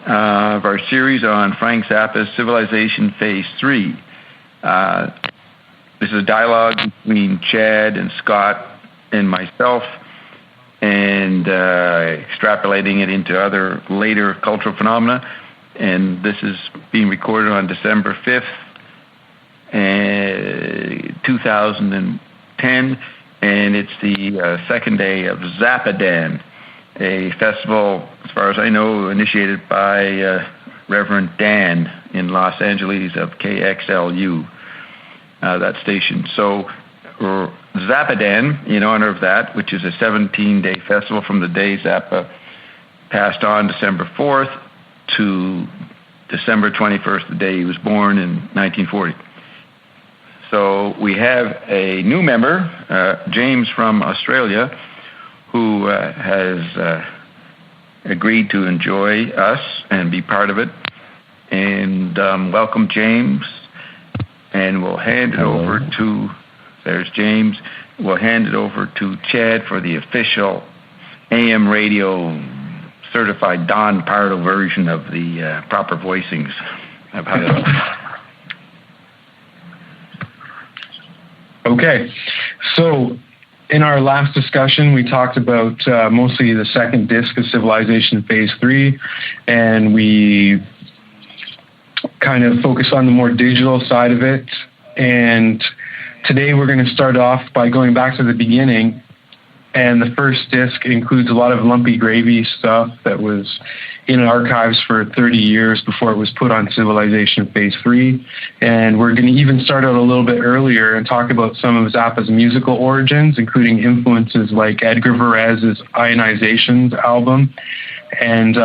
of our series on Frank Zappa's Civilization Phase III. This is a dialogue between Chad and Scott and myself, and extrapolating it into other later cultural phenomena. And this is being recorded on December 5th, 2010, and it's the second day of Zappadan, a festival, as far as I know, initiated by Reverend Dan in Los Angeles of KXLU, that station. So Zappadan, in honor of that, which is a 17-day festival from the day Zappa passed on December 4th to December 21st, the day he was born in 1940. So we have a new member, James from Australia, who has agreed to enjoy us and be part of it. And welcome, James. And we'll hand it over to, there's James, we'll hand it over to Chad for the official AM radio certified Don Pardo version of the proper voicings of how to... Okay, so in our last discussion, we talked about mostly the second disc of Civilization Phase III, and we kind of focused on the more digital side of it. And today we're going to start off by going back to the beginning. And the first disc includes a lot of lumpy gravy stuff that was in archives for 30 years before it was put on Civilization Phase III. And we're going to even start out a little bit earlier and talk about some of Zappa's musical origins, including influences like Edgar Varese's Ionization album and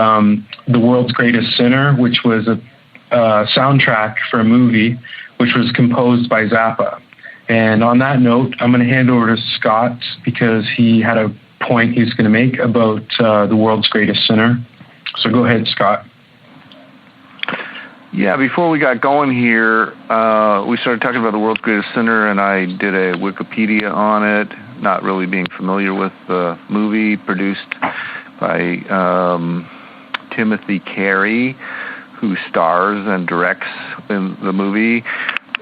The World's Greatest Sinner, which was a soundtrack for a movie, which was composed by Zappa. And on that note, I'm going to hand over to Scott because he had a point he's going to make about The World's Greatest Sinner. So go ahead, Scott. Yeah, before we got going here, we started talking about The World's Greatest Sinner, and I did a Wikipedia on it, not really being familiar with the movie, produced by Timothy Carey, who stars and directs in the movie.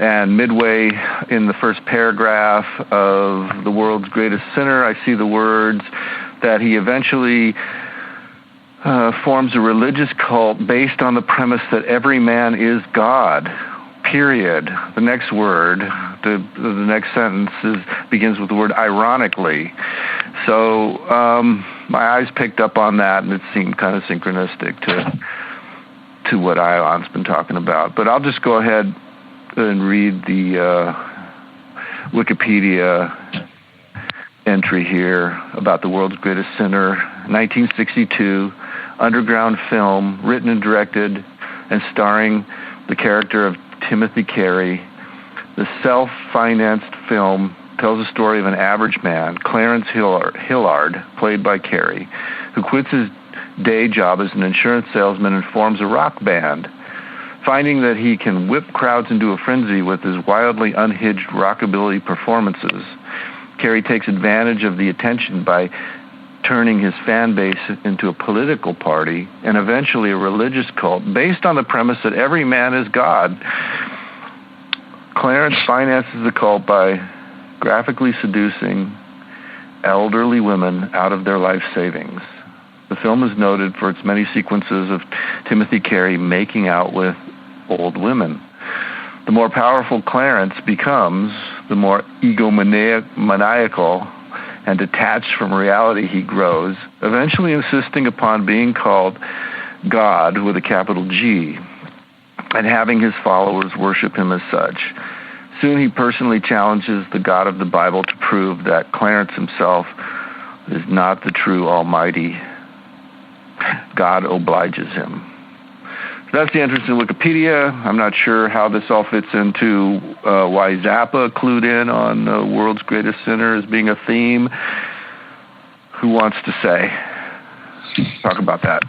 And midway in the first paragraph of The World's Greatest Sinner, I see the words that he eventually forms a religious cult based on the premise that every man is God, period. The next word, the next sentence begins with the word ironically. So my eyes picked up on that, and it seemed kind of synchronistic to what Ion's been talking about. But I'll just go ahead and read the Wikipedia entry here about The World's Greatest Sinner, 1962, underground film, written and directed and starring the character of Timothy Carey. The self-financed film tells the story of an average man, Clarence Hillard, played by Carey, who quits his day job as an insurance salesman and forms a rock band. Finding that he can whip crowds into a frenzy with his wildly unhinged rockabilly performances, Carey takes advantage of the attention by turning his fan base into a political party and eventually a religious cult based on the premise that every man is God. Clarence finances the cult by graphically seducing elderly women out of their life savings. The film is noted for its many sequences of Timothy Carey making out with old women. The more powerful Clarence becomes, the more egomaniacal and detached from reality he grows, eventually insisting upon being called God with a capital G, and having his followers worship him as such. Soon he personally challenges the God of the Bible to prove that Clarence himself is not the true Almighty. God obliges him. So that's the entrance in Wikipedia. I'm not sure how this all fits into why Zappa clued in on The World's Greatest Sinner as being a theme. Who wants to say? Talk about that.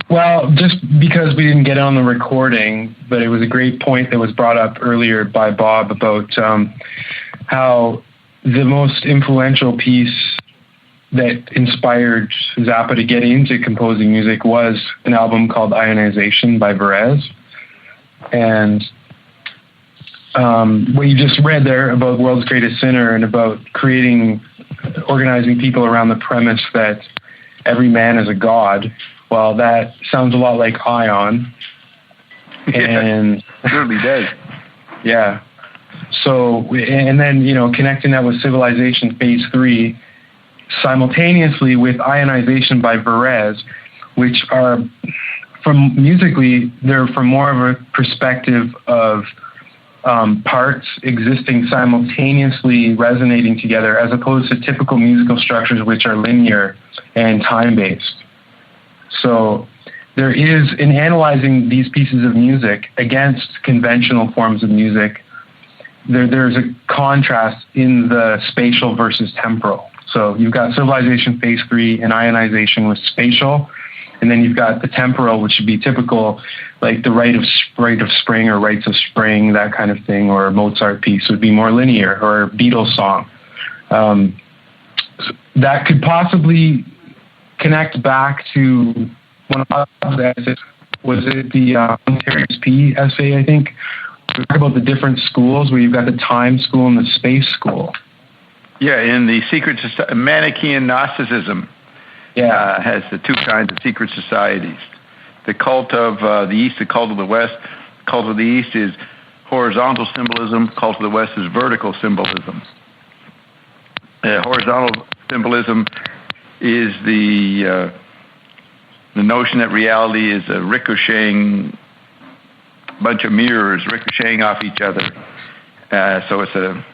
Well, just because we didn't get it on the recording, but it was a great point that was brought up earlier by Bob about how the most influential piece that inspired Zappa to get into composing music was an album called Ionization by Varese. And what you just read there about World's Greatest Sinner and about organizing people around the premise that every man is a god, well, that sounds a lot like Ion. And it certainly does. Yeah. So, and then, connecting that with Civilization Phase III, simultaneously with Ionization by Varese, which are, they're from more of a perspective of parts existing simultaneously resonating together, as opposed to typical musical structures which are linear and time-based. So there is, in analyzing these pieces of music against conventional forms of music, there's a contrast in the spatial versus temporal. So you've got Civilization Phase III and Ionization with spatial, and then you've got the temporal, which would be typical, like the Rite of Spring or Rites of Spring, that kind of thing, or a Mozart piece would be more linear, or a Beatles song. That could possibly connect back to one of the essays. Was it the Terence P. essay, I think? We talk about the different schools, where you've got the time school and the space school. Yeah, in the secret Manichaean Gnosticism, has the two kinds of secret societies. The cult of the East, the cult of the West. The cult of the East is horizontal symbolism. The cult of the West is vertical symbolism. Horizontal symbolism is the notion that reality is a ricocheting bunch of mirrors ricocheting off each other. So it's a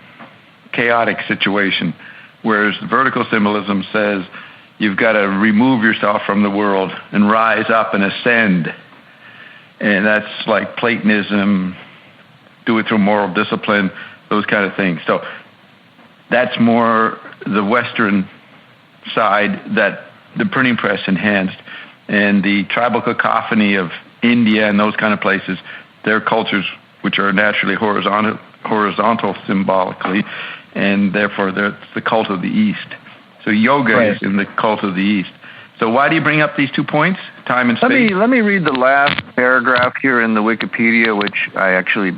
chaotic situation. Whereas vertical symbolism says you've got to remove yourself from the world and rise up and ascend. And that's like Platonism, do it through moral discipline, those kind of things. So that's more the Western side that the printing press enhanced. And the tribal cacophony of India and those kind of places, their cultures, which are naturally horizontal symbolically, and therefore they're the cult of the East. So yoga is in the cult of the East. So why do you bring up these 2 points, time and space? Let me read the last paragraph here in the Wikipedia, which I actually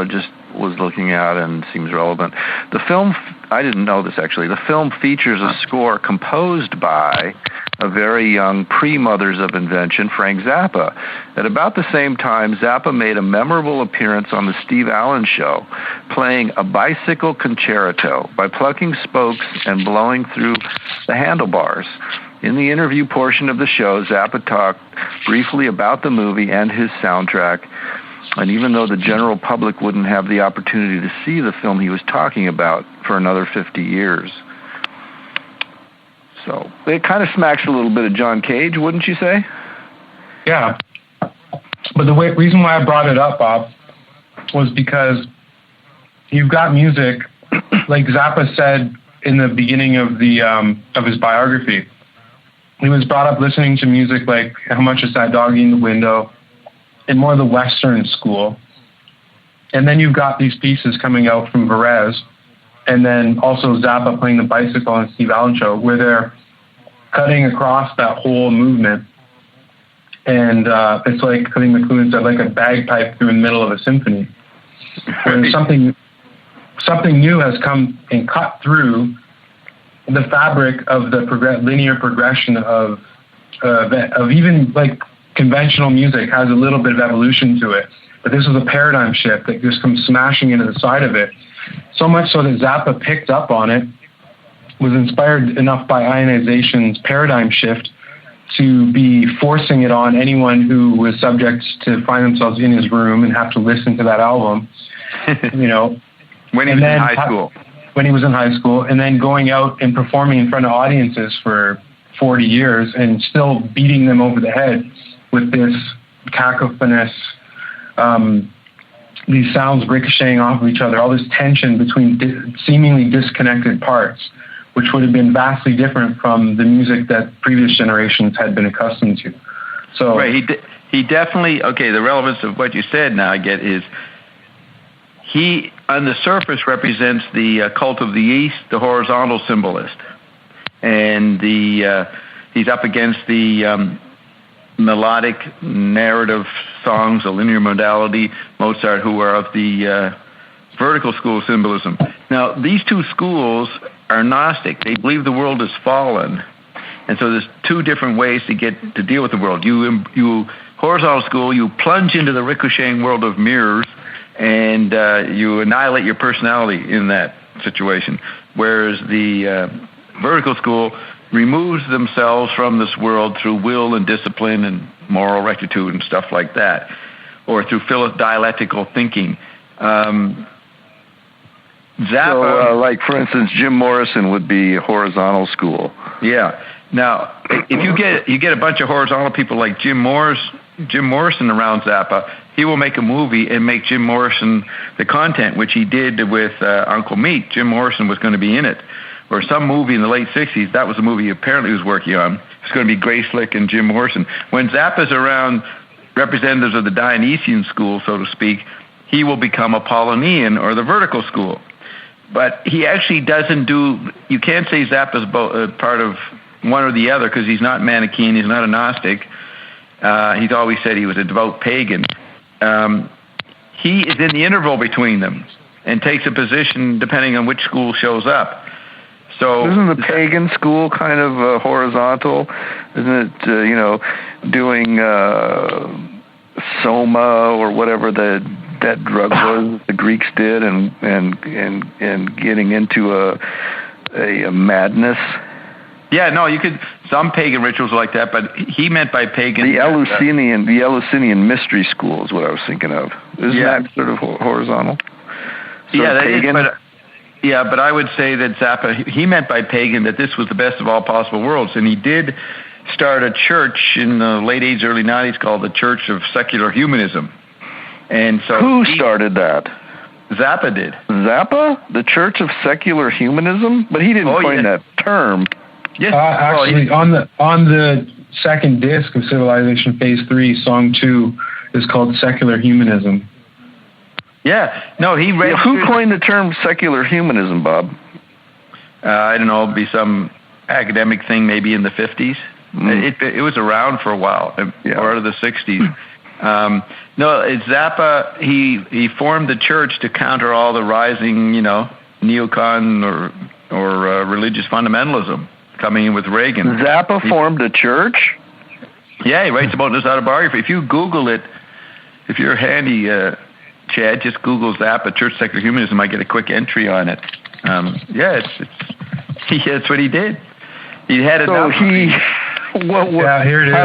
just was looking at and seems relevant. The film, I didn't know this actually, the film features a score composed by a very young pre-Mothers of Invention, Frank Zappa. At about the same time, Zappa made a memorable appearance on the Steve Allen Show, playing a bicycle concerto by plucking spokes and blowing through the handlebars. In the interview portion of the show, Zappa talked briefly about the movie and his soundtrack, and even though the general public wouldn't have the opportunity to see the film he was talking about for another 50 years. So it kind of smacks a little bit of John Cage, wouldn't you say? Yeah. But the reason why I brought it up, Bob, was because you've got music, like Zappa said in the beginning of his biography. He was brought up listening to music like How Much Is That Doggy in the Window, and more the Western school. And then you've got these pieces coming out from Varese, and then also Zappa playing the bicycle on Steve Allen Show, where they're cutting across that whole movement. And it's like, I think McLuhan said, like a bagpipe through the middle of a symphony. Where something new has come and cut through the fabric of the linear progression of even like conventional music has a little bit of evolution to it. But this was a paradigm shift that just comes smashing into the side of it. So much so that Zappa picked up on it, was inspired enough by Ionization's paradigm shift to be forcing it on anyone who was subject to find themselves in his room and have to listen to that album, When he was in high school. When he was in high school, and then going out and performing in front of audiences for 40 years and still beating them over the head with this cacophonous, these sounds ricocheting off of each other, all this tension between seemingly disconnected parts, which would have been vastly different from the music that previous generations had been accustomed to. So right, he definitely, the relevance of what you said now I get is he, on the surface, represents the cult of the East, the horizontal symbolist. and he's up against the melodic narrative songs, a linear modality, Mozart, who are of the vertical school of symbolism. Now, these two schools are Gnostic. They believe the world is fallen. And so there's two different ways to deal with the world. You horizontal school, you plunge into the ricocheting world of mirrors, and you annihilate your personality in that situation. Whereas the vertical school removes themselves from this world through will and discipline and moral rectitude and stuff like that, or through dialectical thinking. Zappa, so, like for instance, Jim Morrison would be horizontal school. Yeah. Now, if you get a bunch of horizontal people like Jim Morrison around Zappa, he will make a movie and make Jim Morrison the content, which he did with Uncle Meat. Jim Morrison was going to be in it. Or some movie in the late 60s, that was the movie he apparently was working on. It's going to be Grace Slick and Jim Morrison. When Zappa's around representatives of the Dionysian school, so to speak, he will become Apollonian or the vertical school. But he actually doesn't do, you can't say Zappa's part of one or the other because he's not Manichaean, he's not a Gnostic. He's always said he was a devout pagan. He is in the interval between them and takes a position depending on which school shows up. So isn't the pagan school kind of horizontal? Isn't it, doing soma or whatever that drug was the Greeks did, and getting into a madness? Yeah, no, you could. Some pagan rituals like that, but he meant by pagan the Eleusinian mystery school is what I was thinking of. Isn't that sort of horizontal? Yeah, that pagan? But I would say that Zappa, he meant by pagan that this was the best of all possible worlds, and he did start a church in the late 80s, early 90s called the Church of Secular Humanism. And so who started that? Zappa did. Zappa? The Church of Secular Humanism? But he didn't coin that term. Yes. Actually, on the second disc of Civilization Phase III, Song 2 is called Secular Humanism. Yeah. No, he read. Who coined the term secular humanism, Bob? I don't know. It'd be some academic thing, maybe in the 50s. It was around for a while, part of the 60s. No, Zappa. He formed the church to counter all the rising, neocon or religious fundamentalism coming in with Reagan. Zappa formed a church? Yeah, he writes about this autobiography. If you Google it, if you're handy, Chad, just Google Zappa Church Secular Humanism. I get a quick entry on it. That's what he did. He had enough. Yeah, here it is.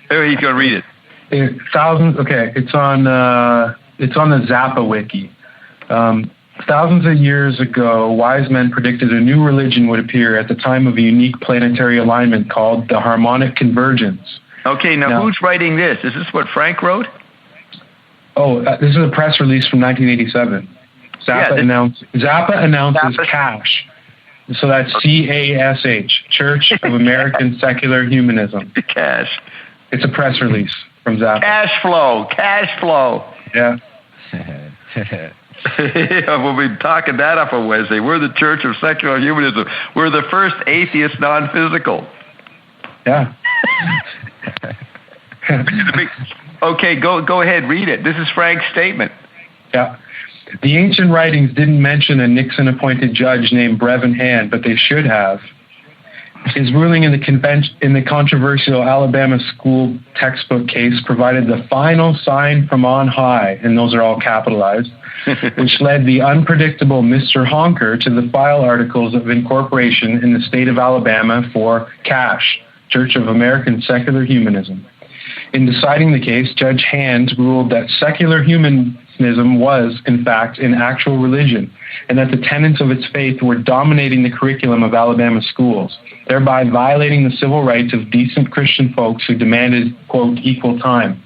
Oh, he's going to read it. It's on the Zappa wiki. Thousands of years ago, wise men predicted a new religion would appear at the time of a unique planetary alignment called the harmonic convergence. Okay, now who's writing this? Is this what Frank wrote? Oh, this is a press release from 1987. Zappa announces CASH. So that's CASH, Church of American Secular Humanism. CASH. It's a press release from Zappa. Cash flow. Yeah. We'll be talking that up on Wednesday. We're the Church of Secular Humanism. We're the first atheist non-physical. Yeah. Okay, go ahead, read it. This is Frank's statement. Yeah. The ancient writings didn't mention a Nixon-appointed judge named Brevin Hand, but they should have. His ruling in the controversial Alabama school textbook case provided the final sign from on high, and those are all capitalized, which led the unpredictable Mr. Honker to the file articles of incorporation in the state of Alabama for CASH, Church of American Secular Humanism. In deciding the case, Judge Hand ruled that secular humanism was, in fact, an actual religion, and that the tenets of its faith were dominating the curriculum of Alabama schools, thereby violating the civil rights of decent Christian folks who demanded, quote, equal time.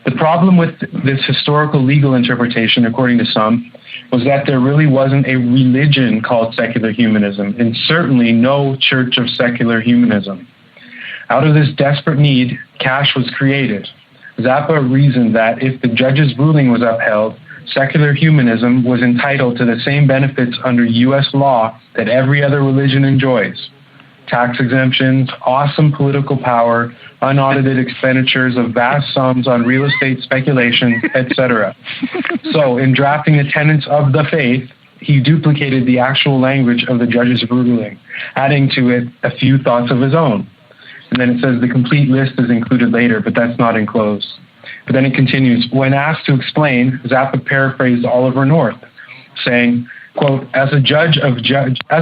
The problem with this historical legal interpretation, according to some, was that there really wasn't a religion called secular humanism, and certainly no Church of Secular Humanism. Out of this desperate need, CASH was created. Zappa reasoned that if the judge's ruling was upheld, secular humanism was entitled to the same benefits under U.S. law that every other religion enjoys. tax exemptions, awesome political power, unaudited expenditures of vast sums on real estate speculation, etc. So, in drafting the tenets of the faith, he duplicated the actual language of the judge's ruling, adding to it a few thoughts of his own. And then it says the complete list is included later, but that's not enclosed. But then it continues, when asked to explain, Zappa paraphrased Oliver North, saying, quote, as a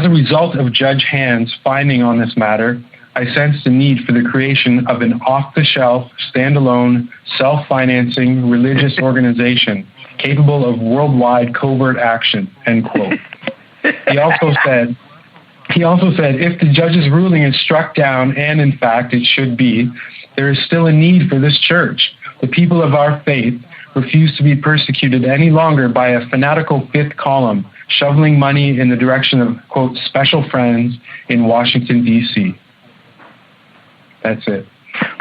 result of Judge Hand's finding on this matter, I sensed the need for the creation of an off-the-shelf, standalone, self-financing religious organization capable of worldwide covert action, end quote. He also said, if the judge's ruling is struck down, and in fact it should be, there is still a need for this church. The people of our faith refuse to be persecuted any longer by a fanatical fifth column, shoveling money in the direction of, quote, special friends in Washington, D.C. That's it.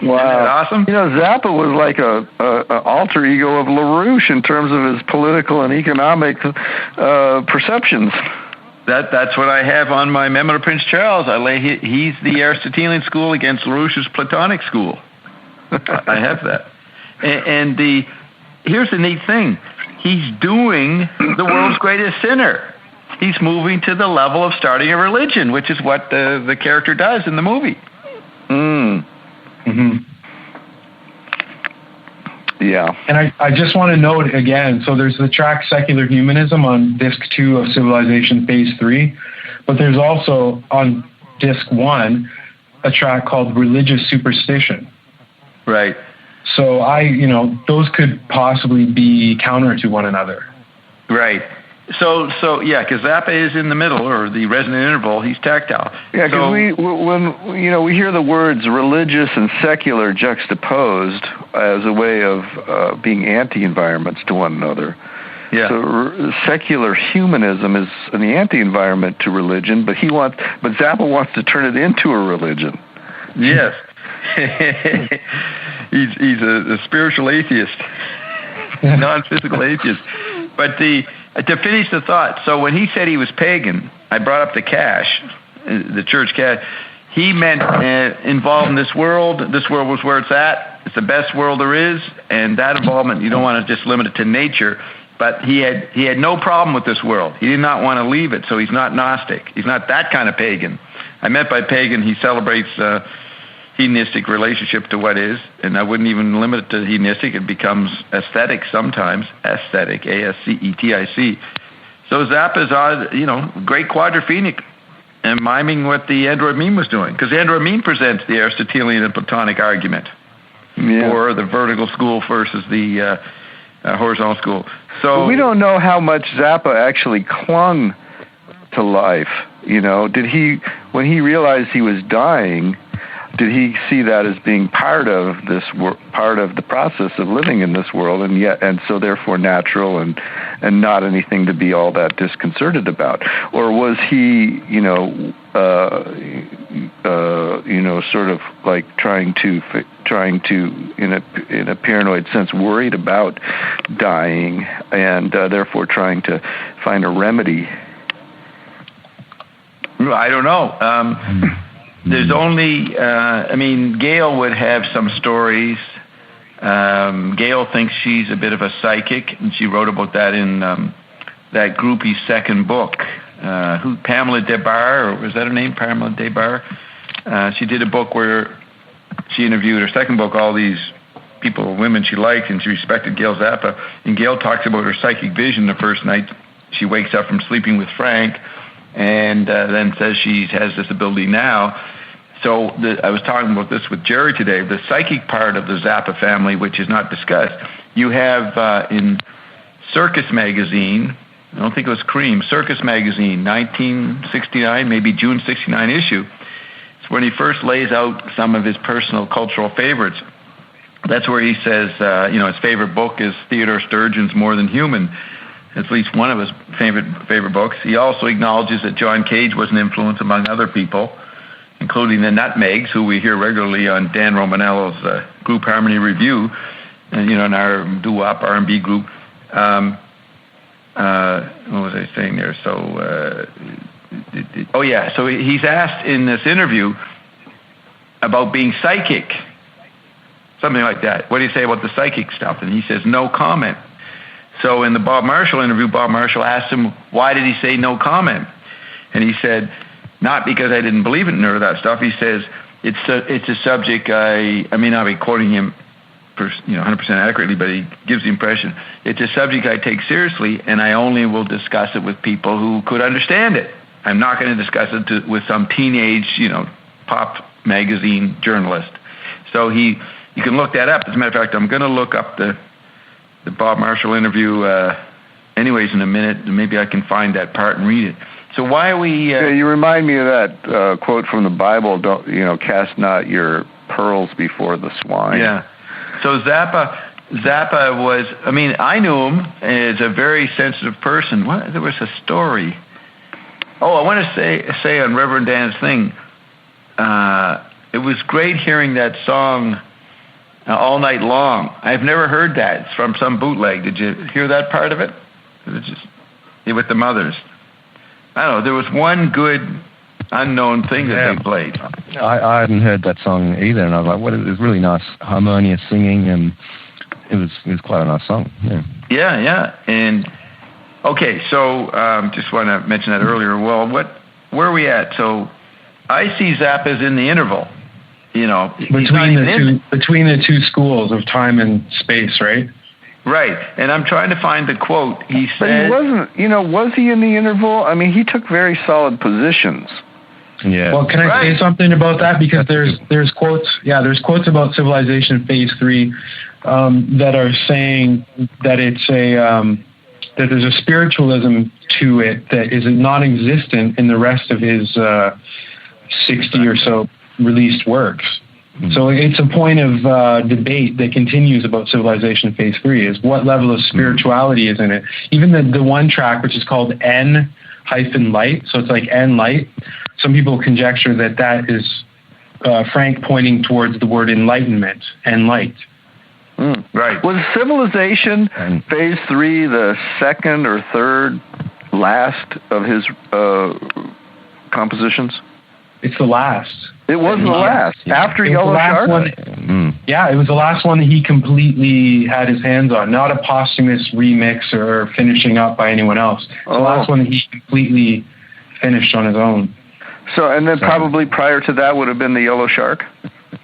Wow. Isn't that awesome? You know, Zappa was like a alter ego of LaRouche in terms of his political and economic perceptions. That's what I have on my Memo to Prince Charles. He's the Aristotelian school against LaRouche's Platonic school. I have that. And here's the neat thing. He's doing the world's greatest sinner. He's moving to the level of starting a religion, which is what the character does in the movie. Mm-hmm. Yeah. And I just want to note again, so there's the track Secular Humanism on Disc 2 of Civilization Phase III, but there's also on Disc 1 a track called Religious Superstition. Right. So those could possibly be counter to one another. Right. So yeah, because Zappa is in the middle, or the resonant interval. He's tactile. Yeah, because we hear the words religious and secular juxtaposed as a way of being anti-environments to one another. Yeah. So secular humanism is an anti-environment to religion, but Zappa wants to turn it into a religion. Yes. he's a spiritual atheist, non-physical atheist. But to finish the thought, so when he said he was pagan, I brought up the cash, the church cash. He meant involved in this world. This world was where it's at. It's the best world there is, and that involvement, you don't want to just limit it to nature. But he had no problem with this world. He did not want to leave it, so he's not Gnostic. He's not that kind of pagan. I meant by pagan, he celebrates hedonistic relationship to what is, and I wouldn't even limit it to hedonistic. It becomes aesthetic sometimes, aesthetic, A-S-C-E-T-I-C. So Zappa's, great quadrophenic, and miming what the Android meme was doing, because Android meme presents the Aristotelian and Platonic argument for the vertical school versus the horizontal school. So we don't know how much Zappa actually clung to life. Did he, when he realized he was dying, did he see that as being part of this part of the process of living in this world, and so therefore natural and not anything to be all that disconcerted about? Or was he, sort of like trying to in a paranoid sense worried about dying, and therefore trying to find a remedy? I don't know. There's only, Gail would have some stories. Gail thinks she's a bit of a psychic, and she wrote about that in that groupie's second book. Pamela DeBar, or was that her name, Pamela DeBar? She did a book where she interviewed, her second book, all these people, women she liked, and she respected Gail Zappa. And Gail talks about her psychic vision the first night she wakes up from sleeping with Frank, and then says she has this ability now. So I was talking about this with Jerry today, the psychic part of the Zappa family, which is not discussed. You have in Circus Magazine, I don't think it was Cream, Circus Magazine, 1969, maybe June 69 issue. It's when he first lays out some of his personal cultural favorites. That's where he says, his favorite book is Theodore Sturgeon's More Than Human. At least one of his favorite books. He also acknowledges that John Cage was an influence among other people, including the Nutmegs, who we hear regularly on Dan Romanello's Group Harmony Review, and in our doo-wop R&B group. What was I saying there? So Oh yeah. So he's asked in this interview about being psychic, something like that. What do you say about the psychic stuff? And he says no comment. So in the Bob Marshall interview, Bob Marshall asked him, why did he say no comment? And he said, not because I didn't believe in none of that stuff. He says, it's a subject I may not be quoting him 100% accurately, but he gives the impression, it's a subject I take seriously, and I only will discuss it with people who could understand it. I'm not going to discuss it with some teenage, pop magazine journalist. So you can look that up. As a matter of fact, I'm going to look up the Bob Marshall interview anyways in a minute, and maybe I can find that part and read it. So why are we... you remind me of that quote from the Bible, don't cast not your pearls before the swine. Yeah. So Zappa was, I knew him as a very sensitive person. There was a story. Oh, I want to say on Reverend Dan's thing, it was great hearing that song All Night Long. I've never heard that. It's from some bootleg. Did you hear that part of it? It was just with the Mothers. I don't know. There was one good unknown thing that they played. I hadn't heard that song either, and I was like, "What? It was really nice, harmonious singing, and it was quite a nice song." Yeah. Yeah. And okay, so just want to mention that earlier. Well, where are we at? So I see Zappa's in the interval. Between the two schools of time and space, right? Right, and I'm trying to find the quote. He said... But he wasn't, was he in the interval? He took very solid positions. Yeah. Well, can I say something about that? Because there's quotes. Yeah, there's quotes about Civilization Phase III that are saying that it's that there's a spiritualism to it that is non-existent in the rest of his 60 or so released works. So it's a point of debate that continues about Civilization Phase III, is what level of spirituality is in it. Even the one track, which is called N-Light, so it's like N-Light, some people conjecture that is Frank pointing towards the word enlightenment, N-Light. Right. Was Civilization Phase III the second or third last of his compositions? It's the last. It was the last. After Yellow Shark? Yeah, it was the last one that he completely had his hands on, not a posthumous remix or finishing up by anyone else. It's the last one that he completely finished on his own. So, and then probably prior to that would have been the Yellow Shark?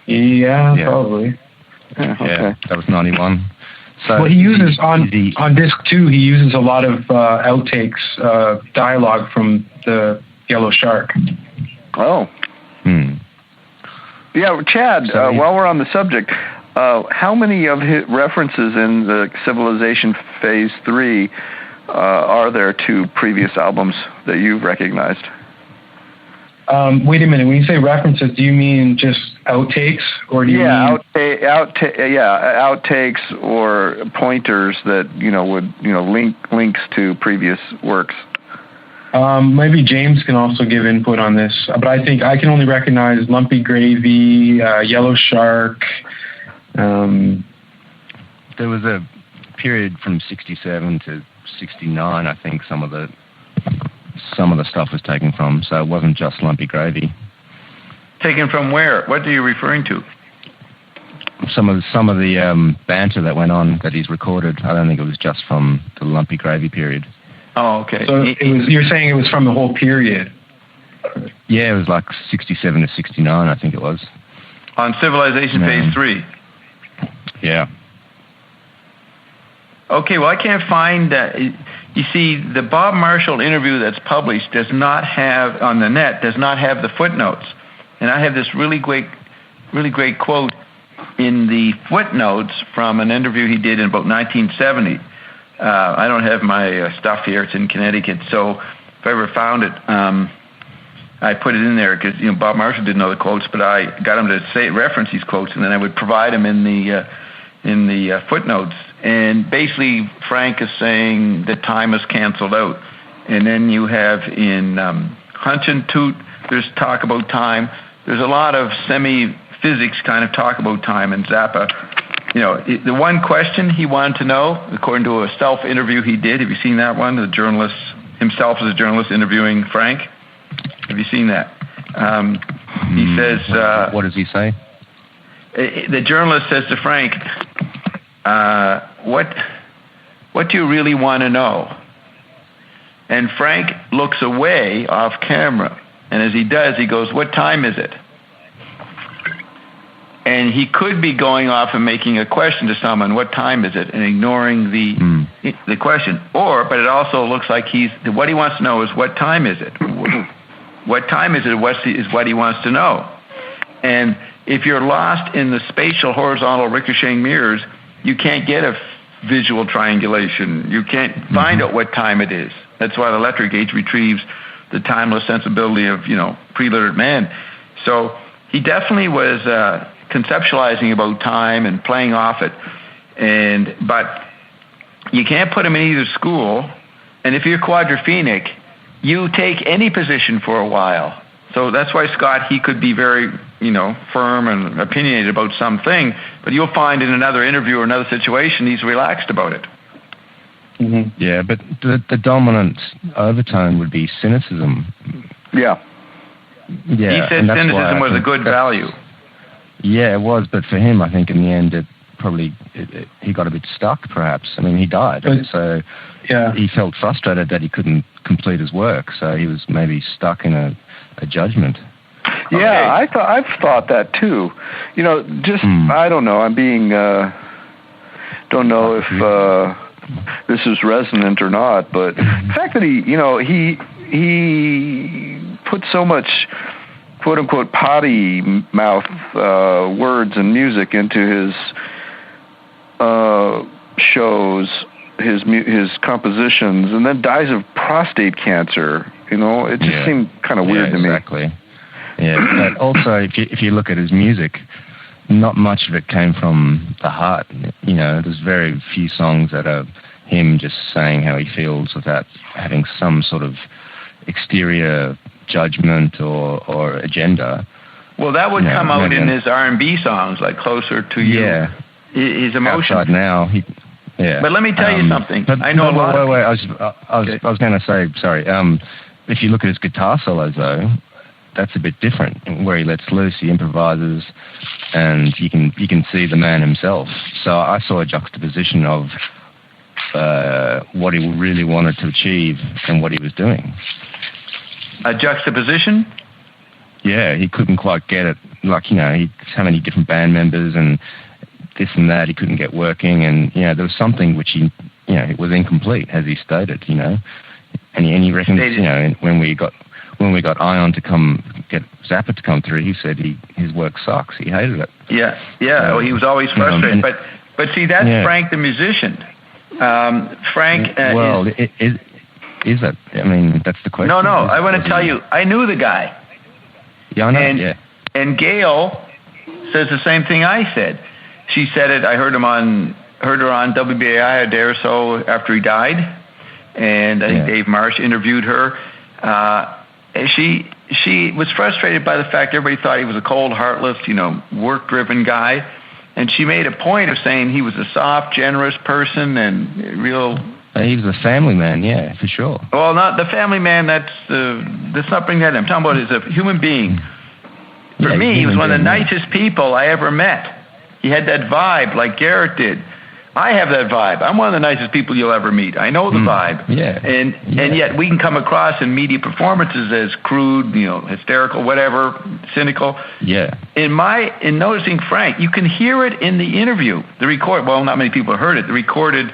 Yeah. Probably. Yeah, okay. That was 91. So well, he uses on disc 2, he uses a lot of outtakes, dialogue from the Yellow Shark. Oh. Yeah, Chad, while we're on the subject, how many of his references in the Civilization Phase III are there to previous albums that you've recognized? Wait a minute. When you say references, do you mean just outtakes, or do you mean outtakes or pointers that would links to previous works? Maybe James can also give input on this, but I think I can only recognize Lumpy Gravy, Yellow Shark. There was a period from 67 to 69. I think some of the stuff was taken from, so it wasn't just Lumpy Gravy. Taken from where? What are you referring to? Some of the banter that went on that he's recorded. I don't think it was just from the Lumpy Gravy period. Oh, okay. So you're saying it was from the whole period? Yeah, it was like 67 to 69, I think it was. On Civilization Phase III? Yeah. Okay, well, I can't find that. You see, the Bob Marshall interview that's published does not have the footnotes. And I have this really great quote in the footnotes from an interview he did in about 1970. I don't have my stuff here. It's in Connecticut. So if I ever found it, I put it in there because Bob Marshall didn't know the quotes, but I got him to reference these quotes, and then I would provide them in the footnotes. And basically, Frank is saying that time is canceled out. And then you have in Hunch and Toot, there's talk about time. There's a lot of semi-physics kind of talk about time in Zappa. The one question he wanted to know, according to a self-interview he did, have you seen that one? The journalist, himself as a journalist interviewing Frank? Have you seen that? He says... what does he say? The journalist says to Frank, what do you really want to know? And Frank looks away off camera. And as he does, he goes, what time is it? And he could be going off and making a question to someone, what time is it? And ignoring the question. But it also looks like what he wants to know is, what time is it? What time is it is what he wants to know. And if you're lost in the spatial horizontal ricocheting mirrors, you can't get a visual triangulation. You can't find out what time it is. That's why the electric gauge retrieves the timeless sensibility of, pre-literate man. So he definitely was conceptualizing about time and playing off it. But you can't put him in either school. And if you're quadrophenic, you take any position for a while. So that's why Scott, he could be very, firm and opinionated about something, but you'll find in another interview or another situation, he's relaxed about it. Mm-hmm. Yeah, but the dominant overtone would be cynicism. Yeah. He said cynicism was a good value. Yeah, it was, but for him, I think in the end, he got a bit stuck, perhaps. I mean, he died, so he felt frustrated that he couldn't complete his work, so he was maybe stuck in a judgment. Yeah, okay. I've thought that too. I don't know. I'm being don't know if this is resonant or not, but the fact that he put so much quote unquote potty mouth words and music into his shows, his compositions, and then dies of prostate cancer. It just seemed kind of weird to me. Exactly. Yeah, but also if you look at his music, not much of it came from the heart. There's very few songs that are him just saying how he feels without having some sort of exterior judgment or agenda. Well, that would come out in his R&B songs, like Closer to You. Yeah. His emotion. Outside Now, But let me tell you something. I know a lot. Wait. I was going to say, sorry. If you look at his guitar solos, though, that's a bit different. Where he lets loose, he improvises, and you can see the man himself. So I saw a juxtaposition of what he really wanted to achieve and what he was doing. A juxtaposition? Yeah, he couldn't quite get it. Like, he'd so many different band members and this and that he couldn't get working, and there was something which it was incomplete, as he stated, and he reckons when we got Ion to get Zappa to come through, he said his work sucks. He hated it. Yeah. Well, he was always frustrated. But see, that's Frank the musician. Frank. Is that? I mean, that's the question. No. I want to tell you, I knew the guy. Yeah, I know. And Gail says the same thing I said. She said it. I heard her on WBAI a day or so after he died, and I think Dave Marsh interviewed her. And she was frustrated by the fact everybody thought he was a cold, heartless, work-driven guy, and she made a point of saying he was a soft, generous person and real. He was a family man, yeah, for sure. Well, not the family man. Let's not bring that in. I'm talking about as a human being. For me, he was one of the nicest people I ever met. He had that vibe like Garrett did. I have that vibe. I'm one of the nicest people you'll ever meet. I know the vibe. Yeah. And yet we can come across in media performances as crude, hysterical, whatever, cynical. Yeah. In noticing Frank, you can hear it in the interview. Well, not many people heard it. The recorded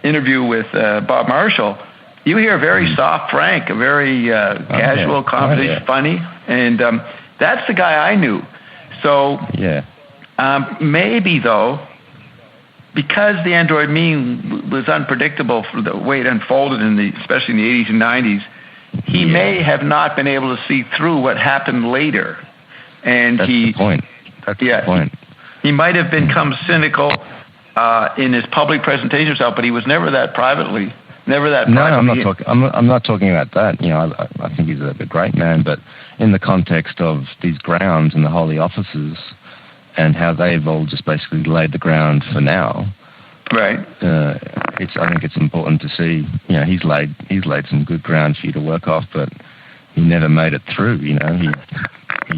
interview with Bob Marshall. You hear a very soft Frank, a very casual, confident, funny, and that's the guy I knew. So maybe though, because the Android meme was unpredictable for the way it unfolded especially in the 80s and 90s, he may have not been able to see through what happened later. And that's the point. That's the point. He might have become cynical in his public presentation of himself, but he was never that privately. Never that privately. No, I'm not talking about that. I think he's a great man, but in the context of these grounds and the holy offices, and how they've all just basically laid the ground for now. Right. I think it's important to see. He's laid some good ground for you to work off, but never made it through. He died.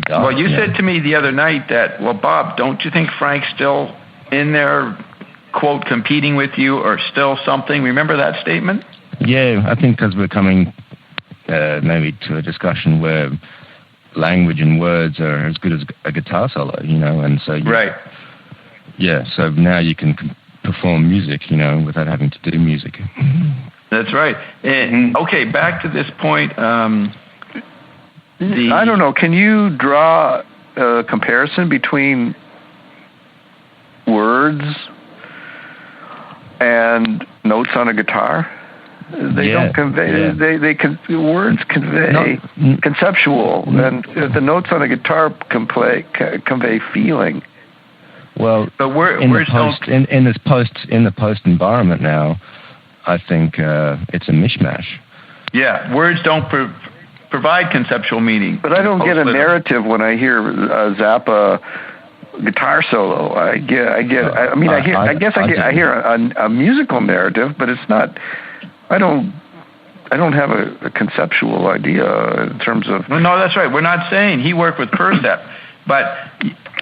Well, you said to me the other night that, well, Bob, don't you think Frank's still in there, quote, competing with you, or still something? Remember that statement? Yeah, I think because we're coming maybe to a discussion where language and words are as good as a guitar solo, and so right. Yeah, so now you can perform music, without having to do music. That's right. Okay, back to this point. I don't know. Can you draw a comparison between words and notes on a guitar? They don't convey. Yeah. Words convey conceptual, and the notes on a guitar convey feeling. Well, but in the post environment now, I think it's a mishmash. Yeah, words don't provide conceptual meaning. But I don't get a narrative when I hear Zappa guitar solo. I hear a musical narrative, but it's not. I don't have a conceptual idea in terms of. Well, no, that's right. We're not saying he worked with percept, but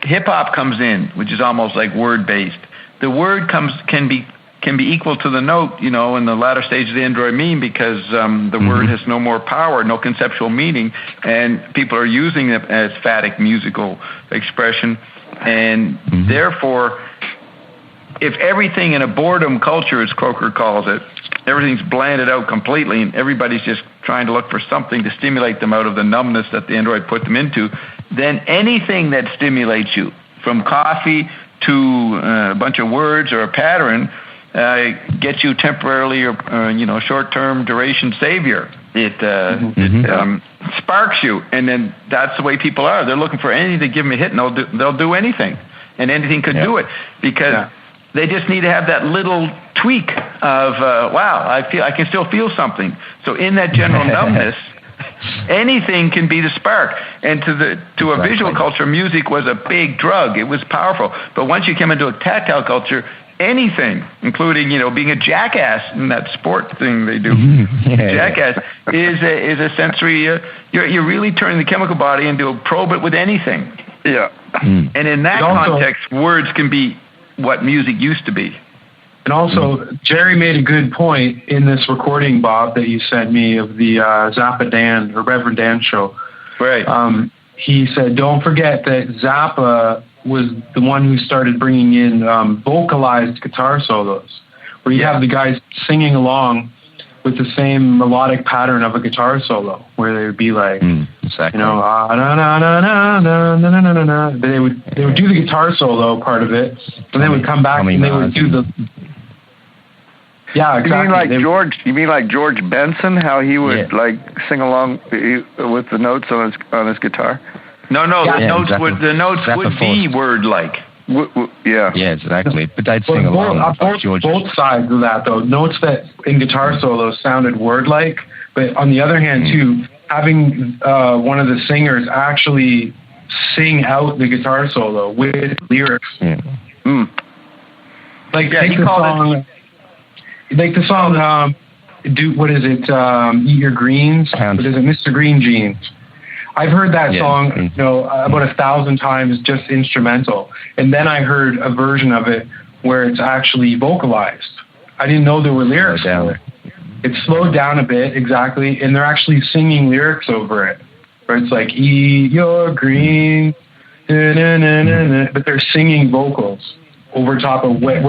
hip hop comes in, which is almost like word based. The word can be equal to the note, in the latter stage of the Android meme, because the word has no more power, no conceptual meaning, and people are using it as phatic musical expression, and therefore, if everything in a boredom culture, as Croker calls it, everything's blanded out completely, and everybody's just trying to look for something to stimulate them out of the numbness that the Android put them into, then anything that stimulates you, from coffee to a bunch of words or a pattern, gets you temporarily or short-term duration savior. It sparks you, and then that's the way people are. They're looking for anything to give them a hit, and they'll do anything, and anything could do it, because they just need to have that little tweak of wow, I can still feel something. So in that general numbness, anything can be the spark. And to a visual culture, music was a big drug. It was powerful. But once you come into a tactile culture, anything, including being a jackass in that sport thing they do, jackass is a sensory. You're really turning the chemical body into a probe it with anything. Yeah. And in that context, words can be what music used to be. And also, Jerry made a good point in this recording, Bob, that you sent me of the Zappa Dan, or Reverend Dan show. Right. He said, don't forget that Zappa was the one who started bringing in vocalized guitar solos, where you have the guys singing along with the same melodic pattern of a guitar solo, where they would be like, exactly. na na na na na na na na na. They would do the guitar solo part of it, and they would come back and they would do the. Yeah, exactly. You mean like George Benson? How he would sing along with the notes on his guitar? No, the notes would be word-like. Yeah, exactly. But they'd sing along. Both sides of that, though. Notes that in guitar solos sounded word-like, but on the other hand, too, having one of the singers actually sing out the guitar solo with lyrics. Yeah. Like take the song. Like the song, what is it? Eat Your Greens. What is it? Mr. Green Jeans. I've heard that song, about 1,000 times, just instrumental, and then I heard a version of it where it's actually vocalized. I didn't know there were lyrics to it. It's slowed down a bit, exactly, and they're actually singing lyrics over it. Where it's like "Eat your greens," but they're singing vocals over top of where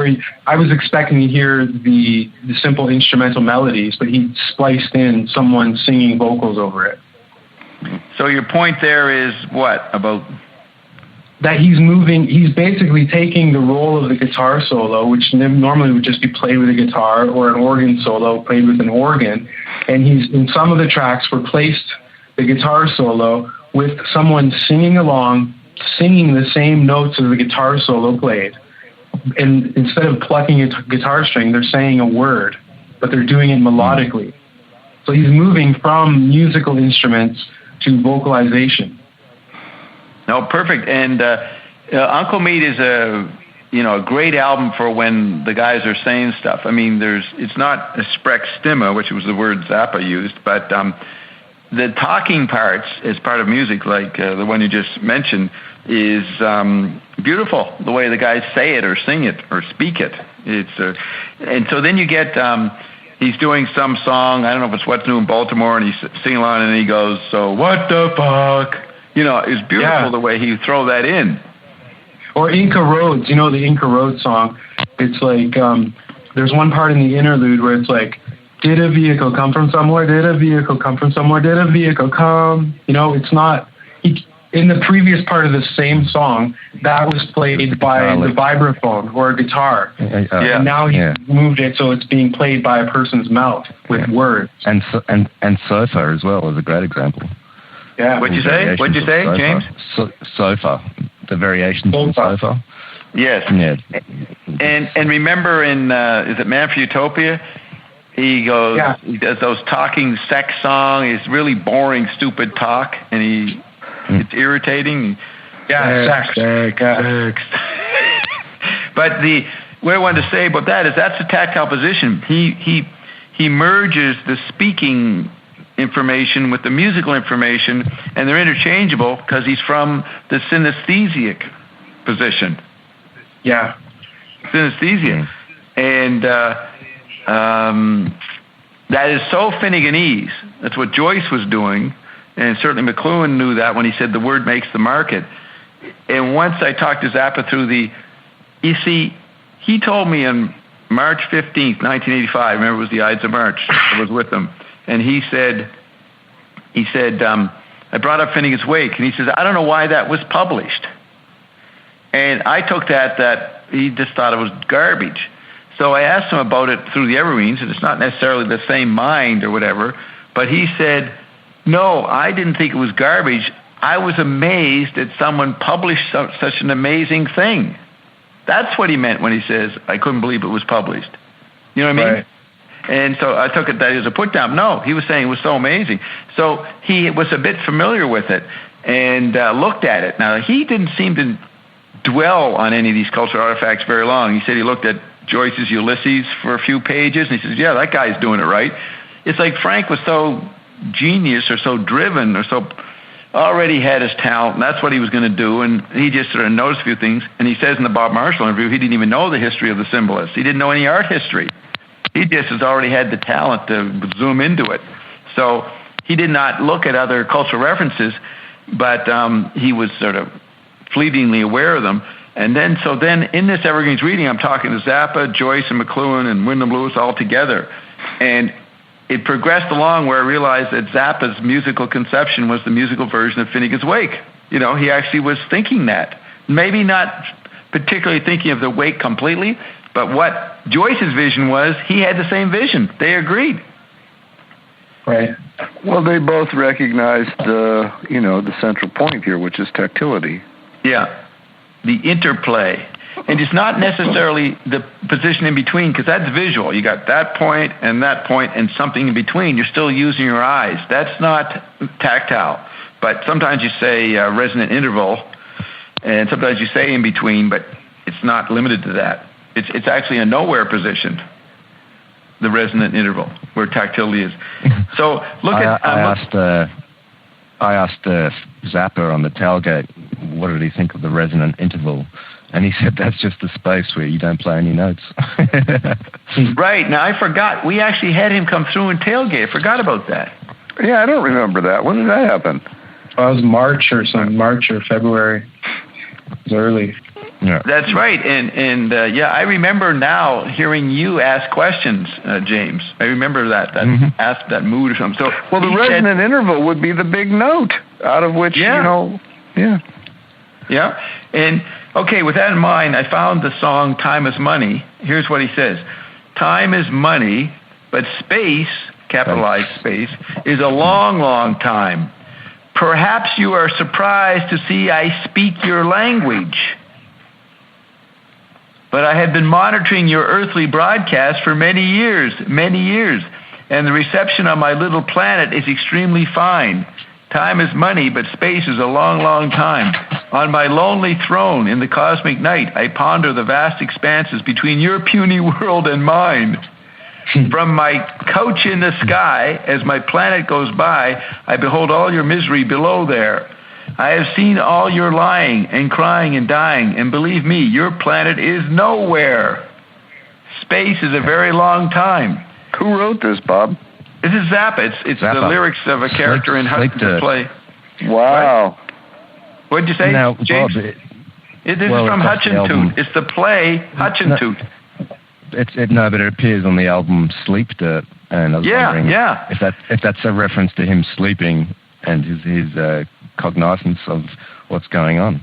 I was expecting to hear the simple instrumental melodies, but he spliced in someone singing vocals over it. So your point there is what about? That he's basically taking the role of the guitar solo, which normally would just be played with a guitar, or an organ solo played with an organ, and he's in some of the tracks replaced the guitar solo with someone singing along, singing the same notes as the guitar solo played. And instead of plucking a guitar string, they're saying a word, but they're doing it melodically. So he's moving from musical instruments to vocalization. No, perfect. And Uncle Meat is a great album for when the guys are saying stuff. I mean, it's not a sprech stimma, which was the word Zappa used, but the talking parts as part of music, like the one you just mentioned, is beautiful. The way the guys say it or sing it or speak it. And so then you get he's doing some song. I don't know if it's What's New in Baltimore, and he's singing along, and he goes, "So what the fuck?" It's beautiful the way he throw that in. Or Inca Roads, the Inca Roads song. It's like there's one part in the interlude where it's like, "Did a vehicle come from somewhere? Did a vehicle come from somewhere? Did a vehicle come?" It's not. In the previous part of the same song, that was played by the vibraphone or a guitar. And now he moved it so it's being played by a person's mouth with words. And sofa as well is a great example. Yeah. What'd you say, James? Sofa. The variations on sofa. Yes. Yeah. And remember in is it Man for Utopia? He goes. He does those talking sex song. It's really boring, stupid talk, and it's irritating. Sex. But what I wanted to say about that is that's a tactile position. He merges the speaking information with the musical information, and they're interchangeable because he's from the synesthesic position. Yeah. Synesthesia. And that is so Finneganese. That's what Joyce was doing, and certainly McLuhan knew that when he said the word makes the market. And once I talked to Zappa through you see, he told me on March 15th, 1985, remember it was the Ides of March, I was with him, and he said, I brought up Finnegan's Wake, and he says, I don't know why that was published. And I took that he just thought it was garbage. So I asked him about it through the Evergreens, and it's not necessarily the same mind or whatever, but he said, no, I didn't think it was garbage. I was amazed that someone published such an amazing thing. That's what he meant when he says, I couldn't believe it was published. You know what I mean? Right. And so I took it that as a put down. No, he was saying it was so amazing. So he was a bit familiar with it and looked at it. Now, he didn't seem to dwell on any of these cultural artifacts very long. He said he looked at Joyce's Ulysses for a few pages, and he says, yeah, that guy's doing it right. It's like Frank was so genius or so driven or so already had his talent, and that's what he was going to do, and he just sort of noticed a few things. And he says in the Bob Marshall interview he didn't even know the history of the symbolists. He didn't know any art history. He just has already had the talent to zoom into it. So he did not look at other cultural references, but he was sort of fleetingly aware of them. And then in this Evergreens reading, I'm talking to Zappa, Joyce, and McLuhan, and Wyndham Lewis all together. And it progressed along where I realized that Zappa's musical conception was the musical version of Finnegan's Wake. He actually was thinking that. Maybe not particularly thinking of the Wake completely, but what Joyce's vision was, he had the same vision. They agreed. Right. Well, they both recognized the central point here, which is tactility. Yeah. The interplay. And it's not necessarily the position in between, because that's visual. You got that point and something in between. You're still using your eyes. That's not tactile. But sometimes you say resonant interval, and sometimes you say in between, but it's not limited to that. It's actually a nowhere position, the resonant interval, where tactility is. So look at... I asked Zappa on the tailgate, what did he think of the resonant interval? And he said, that's just the space where you don't play any notes. Right. Now, I forgot. We actually had him come through and tailgate. I forgot about that. Yeah, I don't remember that. When did that happen? Well, it was March or February. It was early. Yeah. That's right. And I remember now hearing you ask questions, James. I remember that ask that mood or something. So, well, the resonant interval would be the big note out of which, Yeah. And, okay, with that in mind, I found the song Time is Money. Here's what he says. Time is money, but space, capitalized space, is a long, long time. Perhaps you are surprised to see I speak your language. But I have been monitoring your earthly broadcast for many years, and the reception on my little planet is extremely fine. Time is money, but space is a long, long time. On my lonely throne in the cosmic night, I ponder the vast expanses between your puny world and mine. From my couch in the sky, as my planet goes by, I behold all your misery below there. I have seen all your lying and crying and dying, and believe me, your planet is nowhere. Space is a very long time. Who wrote this, Bob? This is Zappa. It's Zappa. The lyrics of a character in Hudson's play. Wow. Right? What'd you say, Now, James? Bob, This is from Hutchintoot. It's the play Hutchintoot. No, but it appears on the album Sleep Dirt, and I was wondering if that's a reference to him sleeping and his cognizance of what's going on.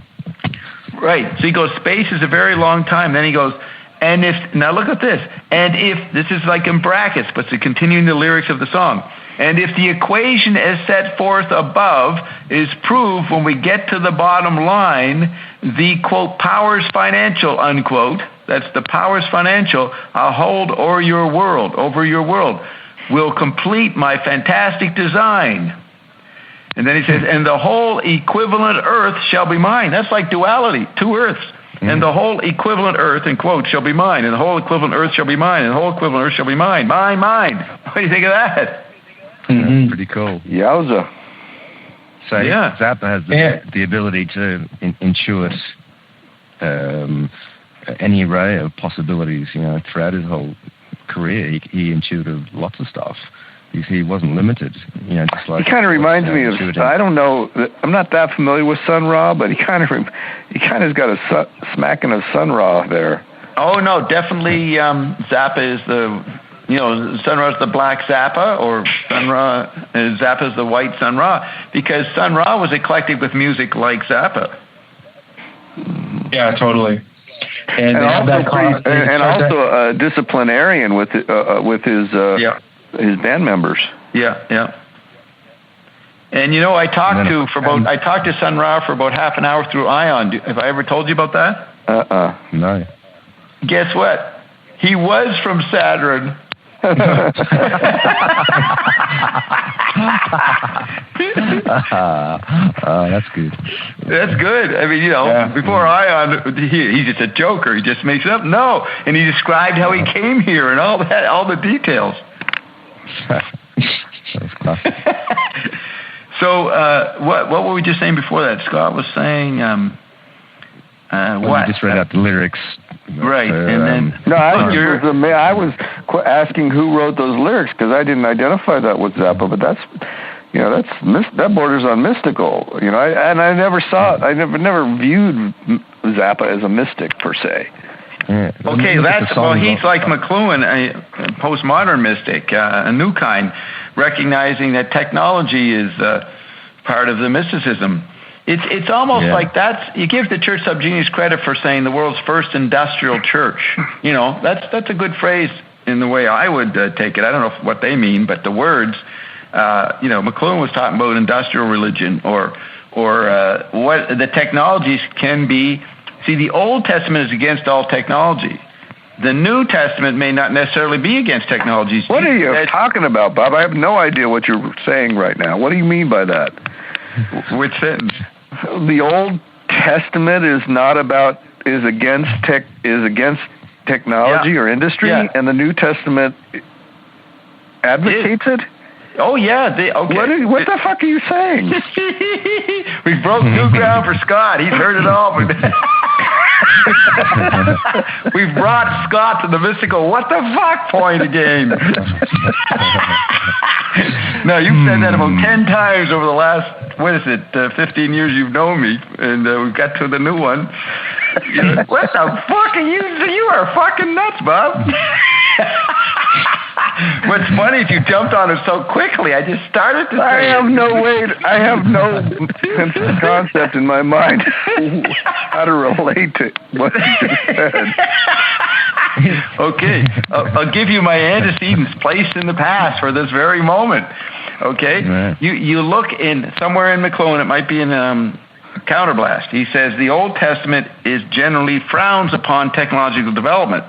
Right. So he goes, space is a very long time. Then he goes, and if, now look at this, and if, this is like in brackets, but it's continuing the lyrics of the song, and if the equation as set forth above is proved when we get to the bottom line, the, quote, powers financial, unquote, that's the powers financial, I'll hold over your world, will complete my fantastic design. And then he says, and the whole equivalent earth shall be mine. That's like duality, two earths. And the whole equivalent earth, in quotes, shall be mine. And the whole equivalent earth shall be mine. And the whole equivalent earth shall be mine. Mine. What do you think of that? That's pretty cool. Yowza. So Zappa has the ability to intuit any array of possibilities. Throughout his whole career, he intuited lots of stuff. He wasn't limited. Just like he kind of reminds me of. I don't know. I'm not that familiar with Sun Ra, but he kind of got a smacking of Sun Ra there. Oh no, definitely. Zappa is the. Sun Ra is the black Zappa, or Sun Ra, Zappa is the white Sun Ra, because Sun Ra was eclectic with music like Zappa. Yeah, totally. And also a disciplinarian with his band members. Yeah. And I talked to Sun Ra for about half an hour through Ion. Have I ever told you about that? No. Guess what? He was from Saturn. That's good. That's good. I mean, before Ion, he's just a joker. He just makes it up. No, and he described how he came here and all that, all the details. That's classic. So, what were we just saying before that? Scott was saying, what? You just read out the lyrics. Right, and then... No, I was asking who wrote those lyrics, because I didn't identify that with Zappa, but that borders on mystical, I never viewed Zappa as a mystic, per se. Yeah. Okay, he's like McLuhan, a postmodern mystic, a new kind, recognizing that technology is part of the mysticism. It's almost like you give the Church Subgenius credit for saying the world's first industrial church. That's a good phrase in the way I would take it. I don't know what they mean, but the words, McLuhan was talking about industrial religion or what the technologies can be. See, the Old Testament is against all technology. The New Testament may not necessarily be against technologies. What are you talking about, Bob? I have no idea what you're saying right now. What do you mean by that? Which sentence? The Old Testament is against technology or industry, and the New Testament advocates it? Oh, yeah. Okay. What the fuck are you saying? We broke new ground for Scott. He's heard it all. We've brought Scott to the mystical what the fuck point again. No, you've said that about 10 times over the last, 15 years you've known me, and we've got to the new one. What the fuck are you? You are fucking nuts, Bob. What's funny is you jumped on it so quickly. I just started to say I have no concept in my mind how to relate to what you just said. Okay. I'll give you my antecedents placed in the past for this very moment. Okay? Right. You look in somewhere in McLuhan, it might be in Counterblast. He says the Old Testament is generally frowns upon technological development.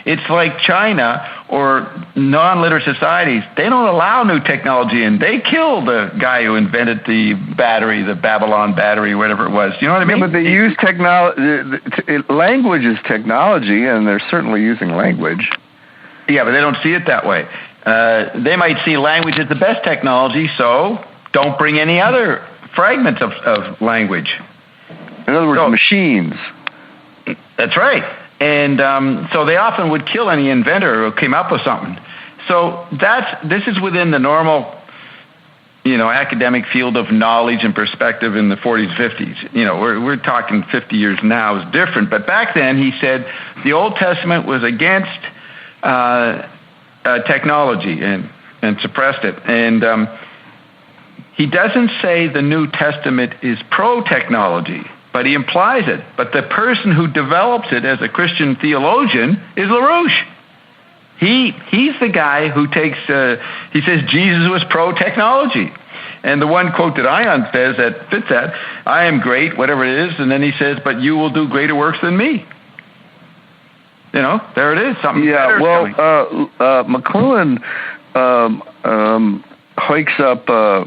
It's like China or non-literate societies. They don't allow new technology in. They kill the guy who invented the battery, the Babylon battery, whatever it was. You know what I mean? Yeah, but they use technology. Language is technology, and they're certainly using language. Yeah, but they don't see it that way. They might see language as the best technology, so don't bring any other fragments of language. In other words, machines. That's right. And so they often would kill any inventor who came up with something. So this is within the normal, academic field of knowledge and perspective in the 40s, 50s. We're talking 50 years now is different. But back then, he said the Old Testament was against technology and suppressed it. And he doesn't say the New Testament is pro-technology, but he implies it. But the person who develops it as a Christian theologian is LaRouche. He's the guy who takes, he says Jesus was pro-technology. And the one quote that Ion says that fits that, I am great, whatever it is, and then he says, but you will do greater works than me. There it is, something better. Well, McLuhan hikes up, I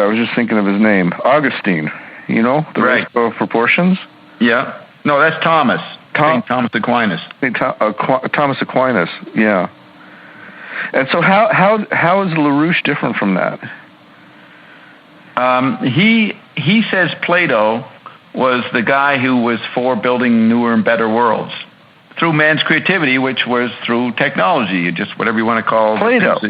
was just thinking of his name, Augustine, the right. Principle of Proportions? Yeah. No, that's Thomas. Thomas Aquinas. Thomas Aquinas, yeah. And so how is LaRouche different from that? He says Plato was the guy who was for building newer and better worlds through man's creativity, which was through technology, just whatever you want to call Plato.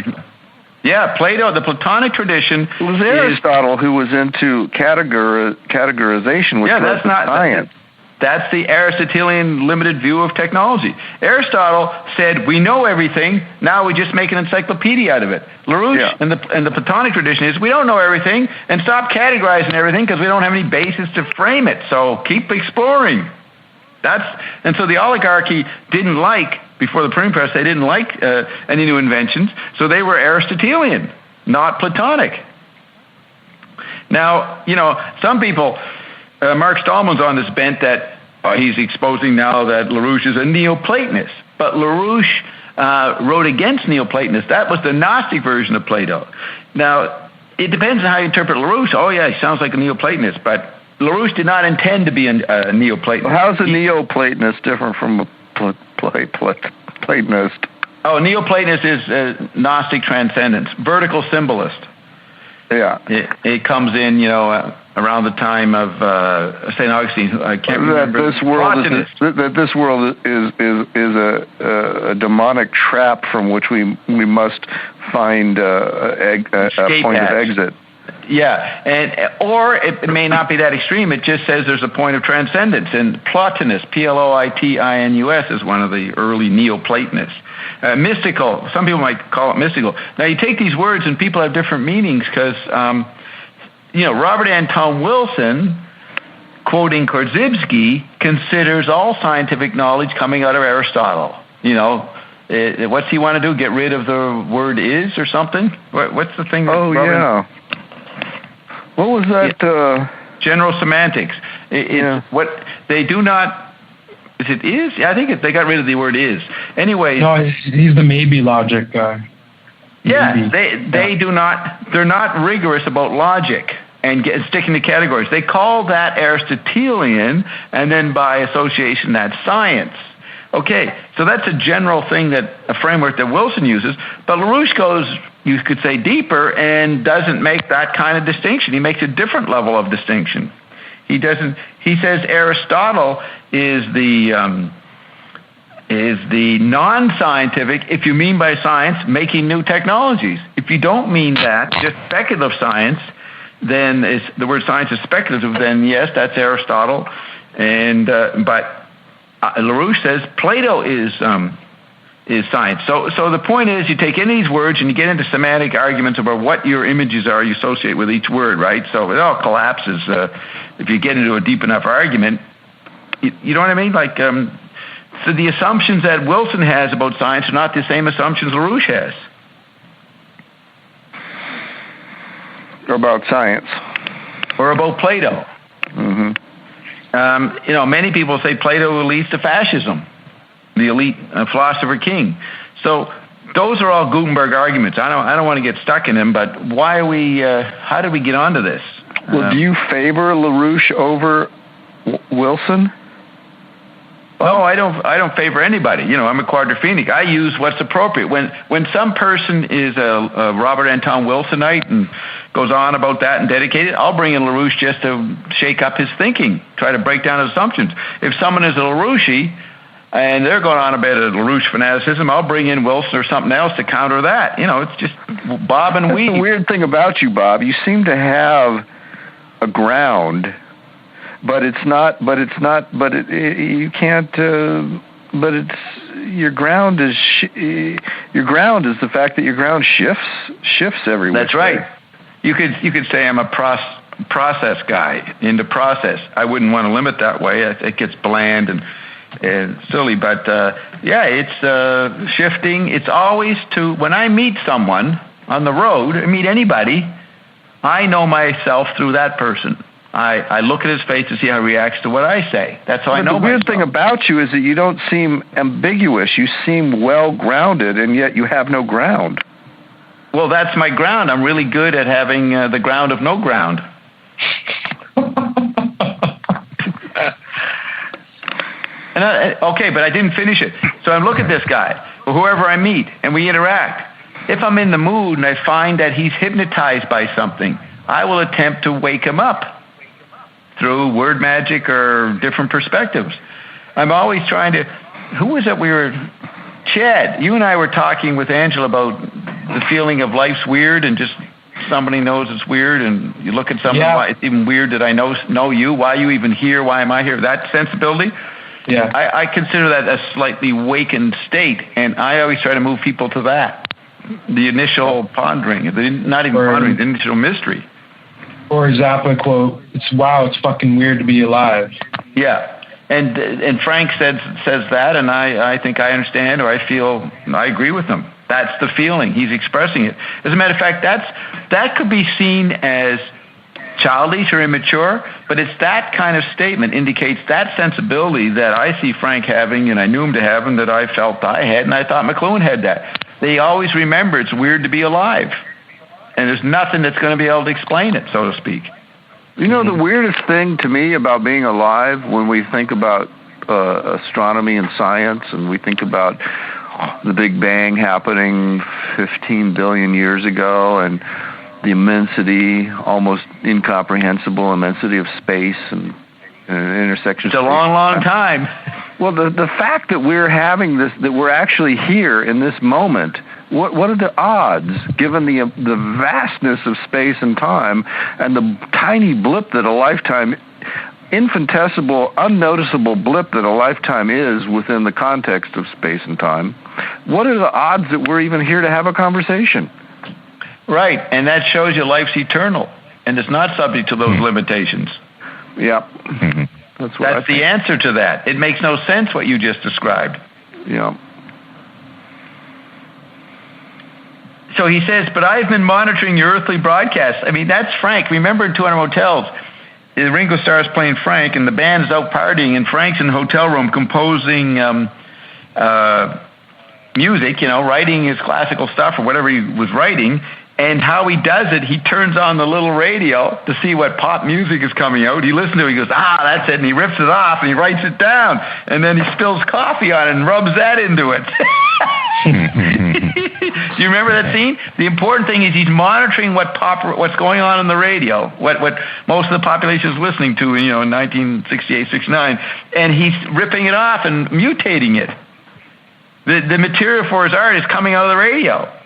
Yeah, Plato, the Platonic tradition. It was Aristotle who was into categorization, which was science. That's the Aristotelian limited view of technology. Aristotle said, we know everything, now we just make an encyclopedia out of it. LaRouche and the Platonic tradition is, we don't know everything, and stop categorizing everything because we don't have any basis to frame it, so keep exploring. And so the oligarchy didn't before the printing press, they didn't like any new inventions, so they were Aristotelian, not Platonic. Now, some people... Mark Stallman's on this bent that he's exposing now that LaRouche is a Neoplatonist. But LaRouche wrote against Neoplatonists. That was the Gnostic version of Plato. Now, it depends on how you interpret LaRouche. Oh, yeah, he sounds like a Neoplatonist. But LaRouche did not intend to be a Neoplatonist. Well, how is a Neoplatonist different from a Platonist? Oh, a Neoplatonist is Gnostic transcendence, vertical symbolist. Yeah. It comes in, around the time of St. Augustine. I can't remember. That this world is a demonic trap from which we must find a point of exit. Yeah, or it may not be that extreme. It just says there's a point of transcendence. And Plotinus, Ploitinus, is one of the early Neoplatonists. Mystical, some people might call it mystical. Now, you take these words and people have different meanings because, Robert Anton Wilson, quoting Korzybski, considers all scientific knowledge coming out of Aristotle. What's he want to do, get rid of the word is or something? What's the thing? Yeah. What was that? General semantics. What they do not... Is it is? Yeah, I think they got rid of the word is. Anyway. No, he's the maybe logic guy. Yeah, they do not. They're not rigorous about logic and sticking to categories. They call that Aristotelian, and then by association, that's science. Okay, so that's a general thing, a framework that Wilson uses. But LaRouche goes, you could say, deeper and doesn't make that kind of distinction. He makes a different level of distinction. He doesn't. He says Aristotle is the non-scientific, if you mean by science, making new technologies. If you don't mean that, just speculative science, then the word science is speculative, then yes, that's Aristotle. And but LaRouche says Plato is science. So the point is, you take any of these words and you get into semantic arguments about what your images are you associate with each word, right? So it all collapses if you get into a deep enough argument. You know what I mean? Like, so the assumptions that Wilson has about science are not the same assumptions LaRouche has. Or about science. Or about Plato. Mm-hmm. Many people say Plato leads to fascism, the elite philosopher king. So those are all Gutenberg arguments. I don't want to get stuck in them, but why are we? How did we get onto this? Well, do you favor LaRouche over Wilson? No, I don't favor anybody. I'm a quadrophenic. I use what's appropriate. When some person is a Robert Anton Wilsonite and goes on about that and dedicated, I'll bring in LaRouche just to shake up his thinking, try to break down his assumptions. If someone is a LaRouche and they're going on about a LaRouche fanaticism, I'll bring in Wilson or something else to counter that. It's just bob and weave. That's the weird thing about you, Bob. You seem to have a ground. You can't. Your ground is the fact that your ground shifts every week. That's right. You could say I'm a process guy, into process. I wouldn't want to limit that way. It gets bland and silly, but it's shifting. It's always when I meet someone on the road, I meet anybody, I know myself through that person. I look at his face to see how he reacts to what I say. That's how I know myself. The weird thing about you is that you don't seem ambiguous. You seem well-grounded, and yet you have no ground. Well, that's my ground. I'm really good at having the ground of no ground. Okay, but I didn't finish it. So I look at this guy, or whoever I meet, and we interact. If I'm in the mood and I find that he's hypnotized by something, I will attempt to wake him up through word magic or different perspectives. I'm always trying to... Who was it Chad, you and I were talking with Angela about the feeling of life's weird and just somebody knows it's weird, and you look at someone, why it's even weird that I know you, why are you even here, why am I here? That sensibility? Yeah. I consider that a slightly wakened state, and I always try to move people to that. The initial pondering, the initial mystery. Or a Zappa quote, it's fucking weird to be alive. Yeah. And Frank says that, and I think I understand, or I feel, I agree with him. That's the feeling. He's expressing it. As a matter of fact, that could be seen as childish or immature, but it's that kind of statement indicates that sensibility that I see Frank having, and I knew him to have, and that I felt I had, and I thought McLuhan had that. They always remember it's weird to be alive, and there's nothing that's going to be able to explain it, so to speak. You know, the weirdest thing to me about being alive, when we think about astronomy and science, and we think about the Big Bang happening 15 billion years ago, and the immensity, almost incomprehensible immensity of space and intersection. It's a long, long time. Well, the fact that we're having this, that we're actually here in this moment, what are the odds, given the vastness of space and time, and the tiny blip that a lifetime, infinitesimal, unnoticeable blip that a lifetime is within the context of space and time? What are the odds that we're even here to have a conversation? Right, and that shows you life's eternal, and it's not subject to those limitations. Yeah. That's the answer to that. It makes no sense what you just described. Yeah. So he says, but I've been monitoring your earthly broadcasts. I mean, that's Frank. Remember in 200 Motels, Ringo Starr's playing Frank, and the band is out partying, and Frank's in the hotel room composing music, writing his classical stuff or whatever he was writing. And how he does it, he turns on the little radio to see what pop music is coming out. He listens to it, he goes, that's it, and he rips it off, and he writes it down. And then he spills coffee on it and rubs that into it. Do you remember that scene? The important thing is he's monitoring what's going on the radio, what most of the population is listening to in 1968, 69, and he's ripping it off and mutating it. The material for his art is coming out of the radio.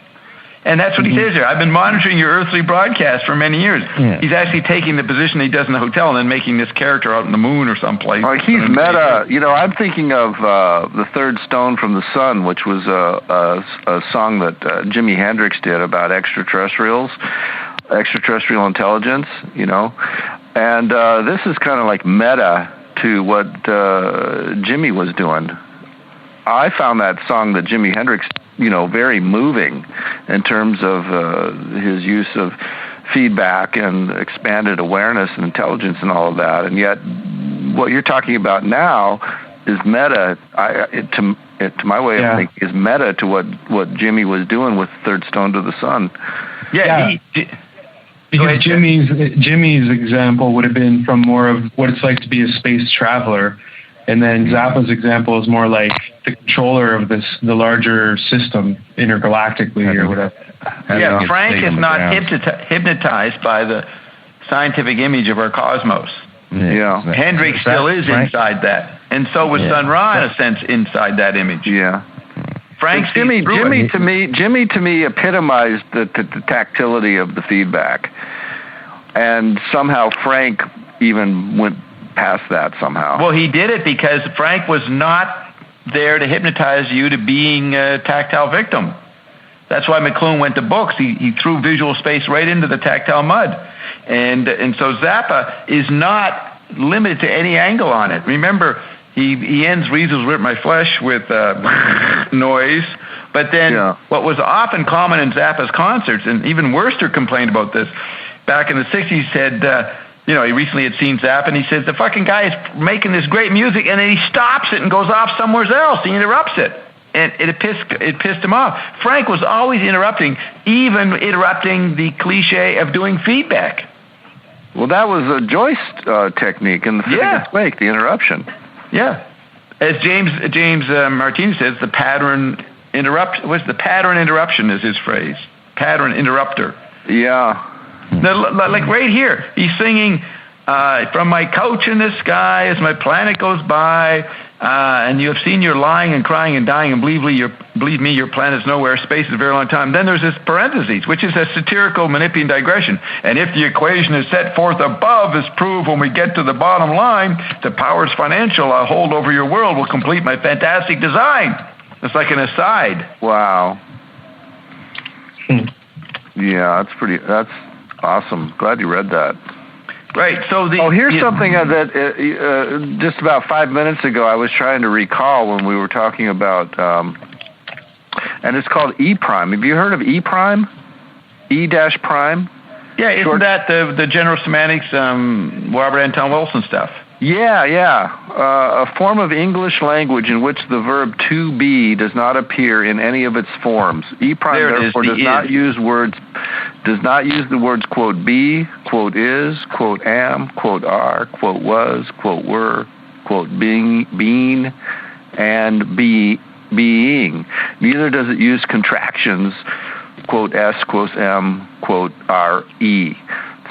And that's what he says here. I've been monitoring your earthly broadcast for many years. Yeah. He's actually taking the position he does in the hotel and then making this character out in the moon or someplace. He's meta. I'm thinking of The Third Stone from the Sun, which was a song that Jimi Hendrix did about extraterrestrial intelligence, And this is kind of like meta to what Jimmy was doing. I found that song that Jimi Hendrix very moving in terms of his use of feedback and expanded awareness and intelligence and all of that. And yet, what you're talking about now is meta. To my way of thinking, is meta to what Jimmy was doing with Third Stone to the Sun. Yeah. Because Jimmy's example would have been from more of what it's like to be a space traveler. And then Zappa's example is more like the controller of the larger system intergalactically or whatever. Yeah, Frank is not hypnotized by the scientific image of our cosmos. Yeah. Hendrix still is inside that. And so was Sun Ra, in a sense, inside that image. Yeah. Frank's Jimmy to me epitomized the tactility of the feedback. And somehow Frank even went past that somehow. Well, he did it because Frank was not there to hypnotize you to being a tactile victim. That's why McLuhan went to books. He threw visual space right into the tactile mud. And so Zappa is not limited to any angle on it. Remember, he ends Weasels Rip My Flesh with noise. But then what was often common in Zappa's concerts, and even Wurster complained about this, back in the 60s, he said, he recently had seen Zappa, and he says, the fucking guy is making this great music, and then he stops it and goes off somewhere else. He interrupts it. And it pissed him off. Frank was always interrupting, even interrupting the cliche of doing feedback. Well, that was a Joyce technique in the Finnegan's Wake, the interruption. Yeah. As James Martinez says, the pattern interruption is his phrase. Pattern interrupter. Yeah. Like right here, he's singing, from my couch in the sky as my planet goes by, and you have seen your lying and crying and dying, and believe me, your planet's nowhere, space is a very long time. Then there's this parentheses, which is a satirical Menippean digression. And if the equation is set forth above is proved when we get to the bottom line, the powers financial I hold over your world will complete my fantastic design. It's like an aside. Wow. Yeah, that's awesome. Glad you read that. Right. So here's something that just about 5 minutes ago I was trying to recall when we were talking about, and it's called E prime. Have you heard of E prime? E-prime? Yeah, isn't that the general semantics, Robert Anton Wilson stuff? Yeah. A form of English language in which the verb to be does not appear in any of its forms. E prime therefore does not use the words quote be, quote is, quote am, quote are, quote was, quote were, quote being, and being. Neither does it use contractions, quote s, quote m, quote re.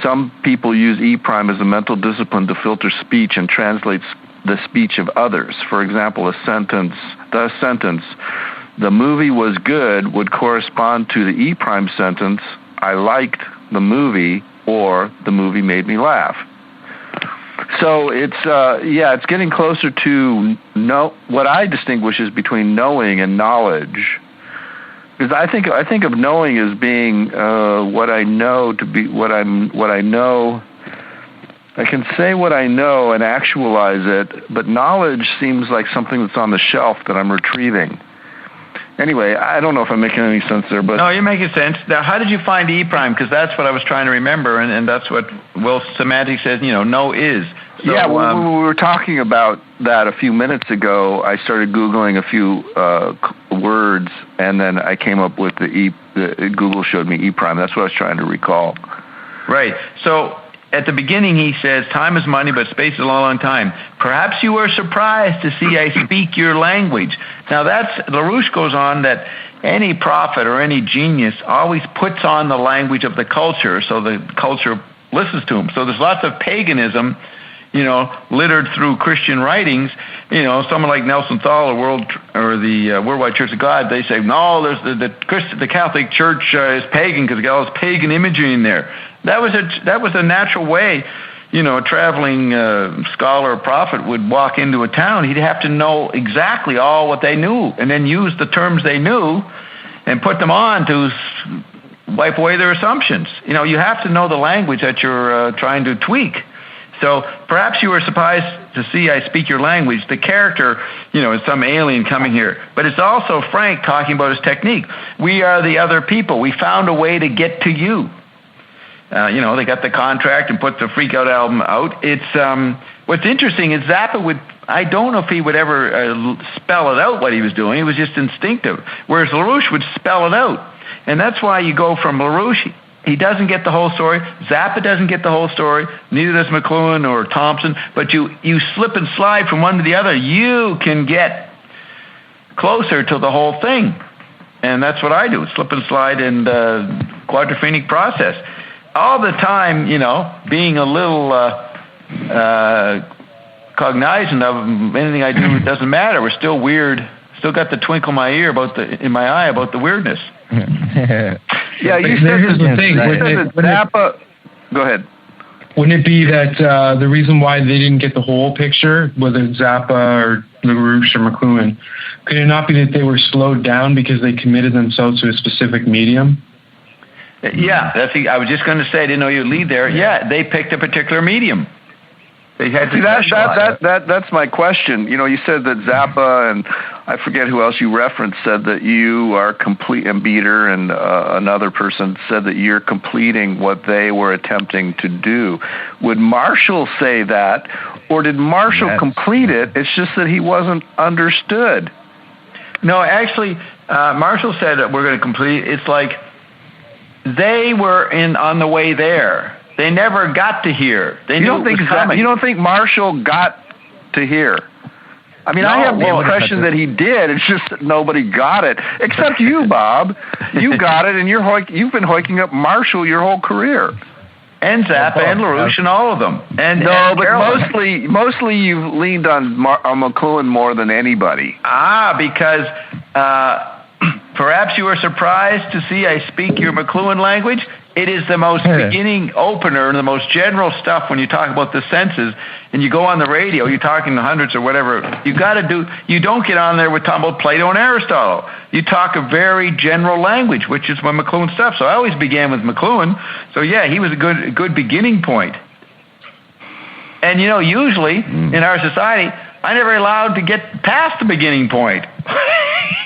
Some people use E prime as a mental discipline to filter speech and translates the speech of others. For example, the sentence, the movie was good, would correspond to the E prime sentence, I liked the movie, or the movie made me laugh. So it's getting closer to what I distinguish is between knowing and knowledge. Because I think of knowing as being what I know to be what I know. I can say what I know and actualize it, but knowledge seems like something that's on the shelf that I'm retrieving. Anyway, I don't know if I'm making any sense there, but... No, you're making sense. Now, how did you find E prime? Because that's what I was trying to remember, and that's what Semantics says, no is. So, when we were talking about that a few minutes ago, I started Googling a few words, and then I came up with Google showed me E prime. That's what I was trying to recall. Right. So... at the beginning, he says, time is money, but space is a long, long time. Perhaps you were surprised to see I speak your language. Now, LaRouche goes on that any prophet or any genius always puts on the language of the culture, so the culture listens to him. So there's lots of paganism, littered through Christian writings. Someone like Nelson Thal or the Worldwide Church of God, they say, no, there's the Catholic Church is pagan because all this pagan imagery in there. That was a natural way, a traveling scholar or prophet would walk into a town. He'd have to know exactly all what they knew and then use the terms they knew and put them on to wipe away their assumptions. You have to know the language that you're trying to tweak. So perhaps you were surprised to see I speak your language. The character, is some alien coming here. But it's also Frank talking about his technique. We are the other people. We found a way to get to you. They got the contract and put the Freak Out album out. It's what's interesting is Zappa I don't know if he would ever spell it out what he was doing. It was just instinctive. Whereas LaRouche would spell it out. And that's why you go from LaRouche. He doesn't get the whole story. Zappa doesn't get the whole story. Neither does McLuhan or Thompson. But you slip and slide from one to the other. You can get closer to the whole thing. And that's what I do, slip and slide and quadrophenic process. All the time, being a little cognizant of anything I do, it doesn't matter. We're still weird. Still got the twinkle in my eye about the weirdness. Yeah, you said the thing. Zappa. Go ahead. Wouldn't it be that the reason why they didn't get the whole picture, whether it's Zappa or LaRouche or McLuhan, could it not be that they were slowed down because they committed themselves to a specific medium? Yeah, I was just going to say, I didn't know you'd lead there. Yeah, they picked a particular medium. They had to that's my question. You said that Zappa and I forget who else you referenced said that you are complete, and Beater and another person said that you're completing what they were attempting to do. Would Marshall say that, or did Marshall complete it? It's just that he wasn't understood. No, actually, Marshall said that we're going to complete. It's like they were on the way there. They never got to here. You don't think Marshall got to here? I mean, I have the impression that he did. It's just that nobody got it, except you, Bob. You got it, and you've been hoiking up Marshall your whole career. And Zappa and LaRouche and all of them. But mostly you've leaned on McLuhan more than anybody. Because perhaps you were surprised to see I speak your McLuhan language. It is the most beginning opener and the most general stuff when you talk about the senses and you go on the radio, you're talking to hundreds or whatever. You don't get on there with talking about Plato and Aristotle. You talk a very general language, which is my McLuhan stuff. So I always began with McLuhan. So yeah, he was a good beginning point. And usually in our society, I never allowed to get past the beginning point.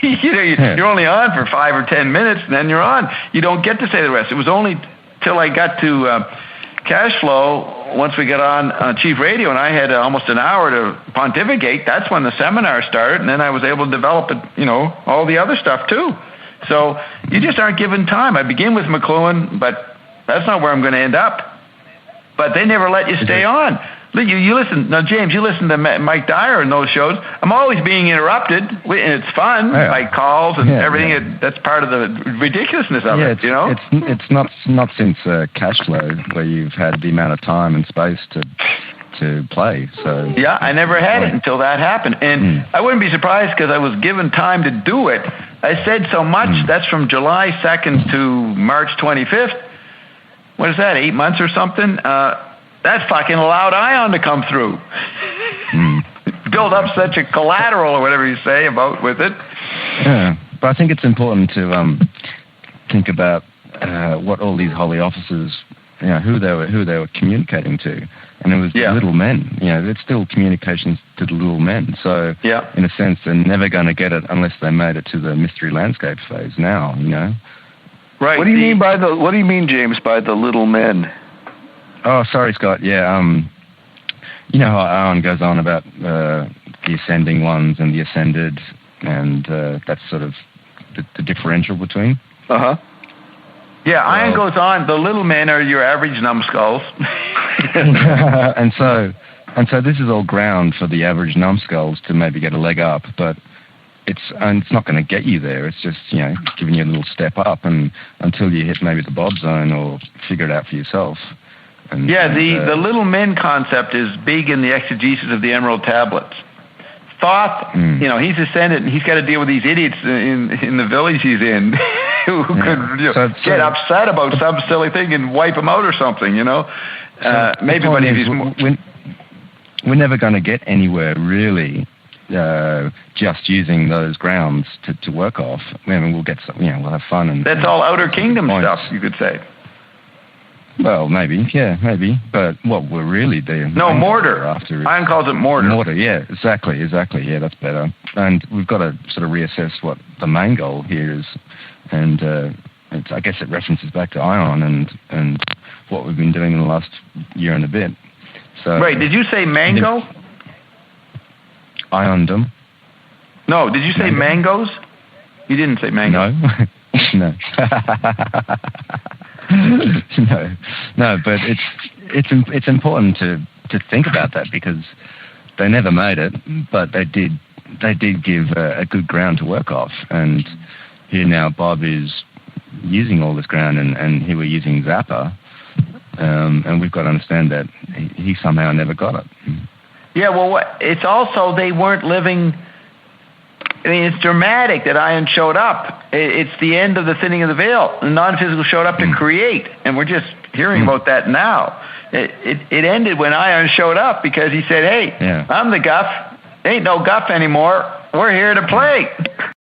You're only on for 5 or 10 minutes, and then you're on. You don't get to say the rest. It was only till I got to cash flow, once we got on Chief Radio, and I had almost an hour to pontificate. That's when the seminar started, and then I was able to develop all the other stuff too. So you just aren't given time. I begin with McLuhan, but that's not where I'm going to end up. But they never let you stay on. You listen now, James. You listen to Mike Dyer in those shows. I'm always being interrupted, and it's fun by calls and everything. Yeah. That's part of the ridiculousness of it. It's not since cash flow where you've had the amount of time and space to play. So yeah, I never had it until that happened, and I wouldn't be surprised because I was given time to do it. I said so much. That's from July 2nd to March 25th. What is that? 8 months or something? That fucking allowed Ion to come through. Build up such a collateral or whatever you say with it. Yeah, but I think it's important to think about what all these holy officers, who they were communicating to, and it was the little men. It's still communications to the little men. So in a sense, they're never going to get it unless they made it to the mystery landscape phase. Now, Right. What do you mean, James, by the little men? Oh, sorry, Scott. Yeah, you know how Ion goes on about the ascending ones and the ascended, and that's sort of the differential between. Yeah, Ion goes on. The little men are your average numbskulls. and so this is all ground for the average numbskulls to maybe get a leg up, but it's not going to get you there. It's just giving you a little step up, and until you hit maybe the Bob zone or figure it out for yourself. The little men concept is big in the exegesis of the Emerald Tablets. Thoth, he's ascended, and he's got to deal with these idiots in the village he's in who could get upset about some silly thing and wipe him out or something, We're never going to get anywhere, really, just using those grounds to work off. I mean, we'll get some, we'll have fun. That's all Outer Kingdom stuff, you could say. Well, maybe. But what we're really doing... No, mortar. Ion calls it mortar. Mortar, yeah, exactly. Yeah, that's better. And we've got to sort of reassess what the main goal here is. And I guess it references back to Ion and what we've been doing in the last year and a bit. So, right, did you say mango? Iondom. No, did you say mangoes? You didn't say mango. No. No. No, but it's important to think about that, because they never made it, but they did give a good ground to work off. And here now Bob is using all this ground, and here we're using Zappa, and we've got to understand that he somehow never got it. Yeah, well, it's also they weren't living. I mean, it's dramatic that Ion showed up. It's the end of the thinning of the veil. The non-physical showed up to create, and we're just hearing about that now. It ended when Ion showed up, because he said, hey, I'm the guff. Ain't no guff anymore. We're here to play.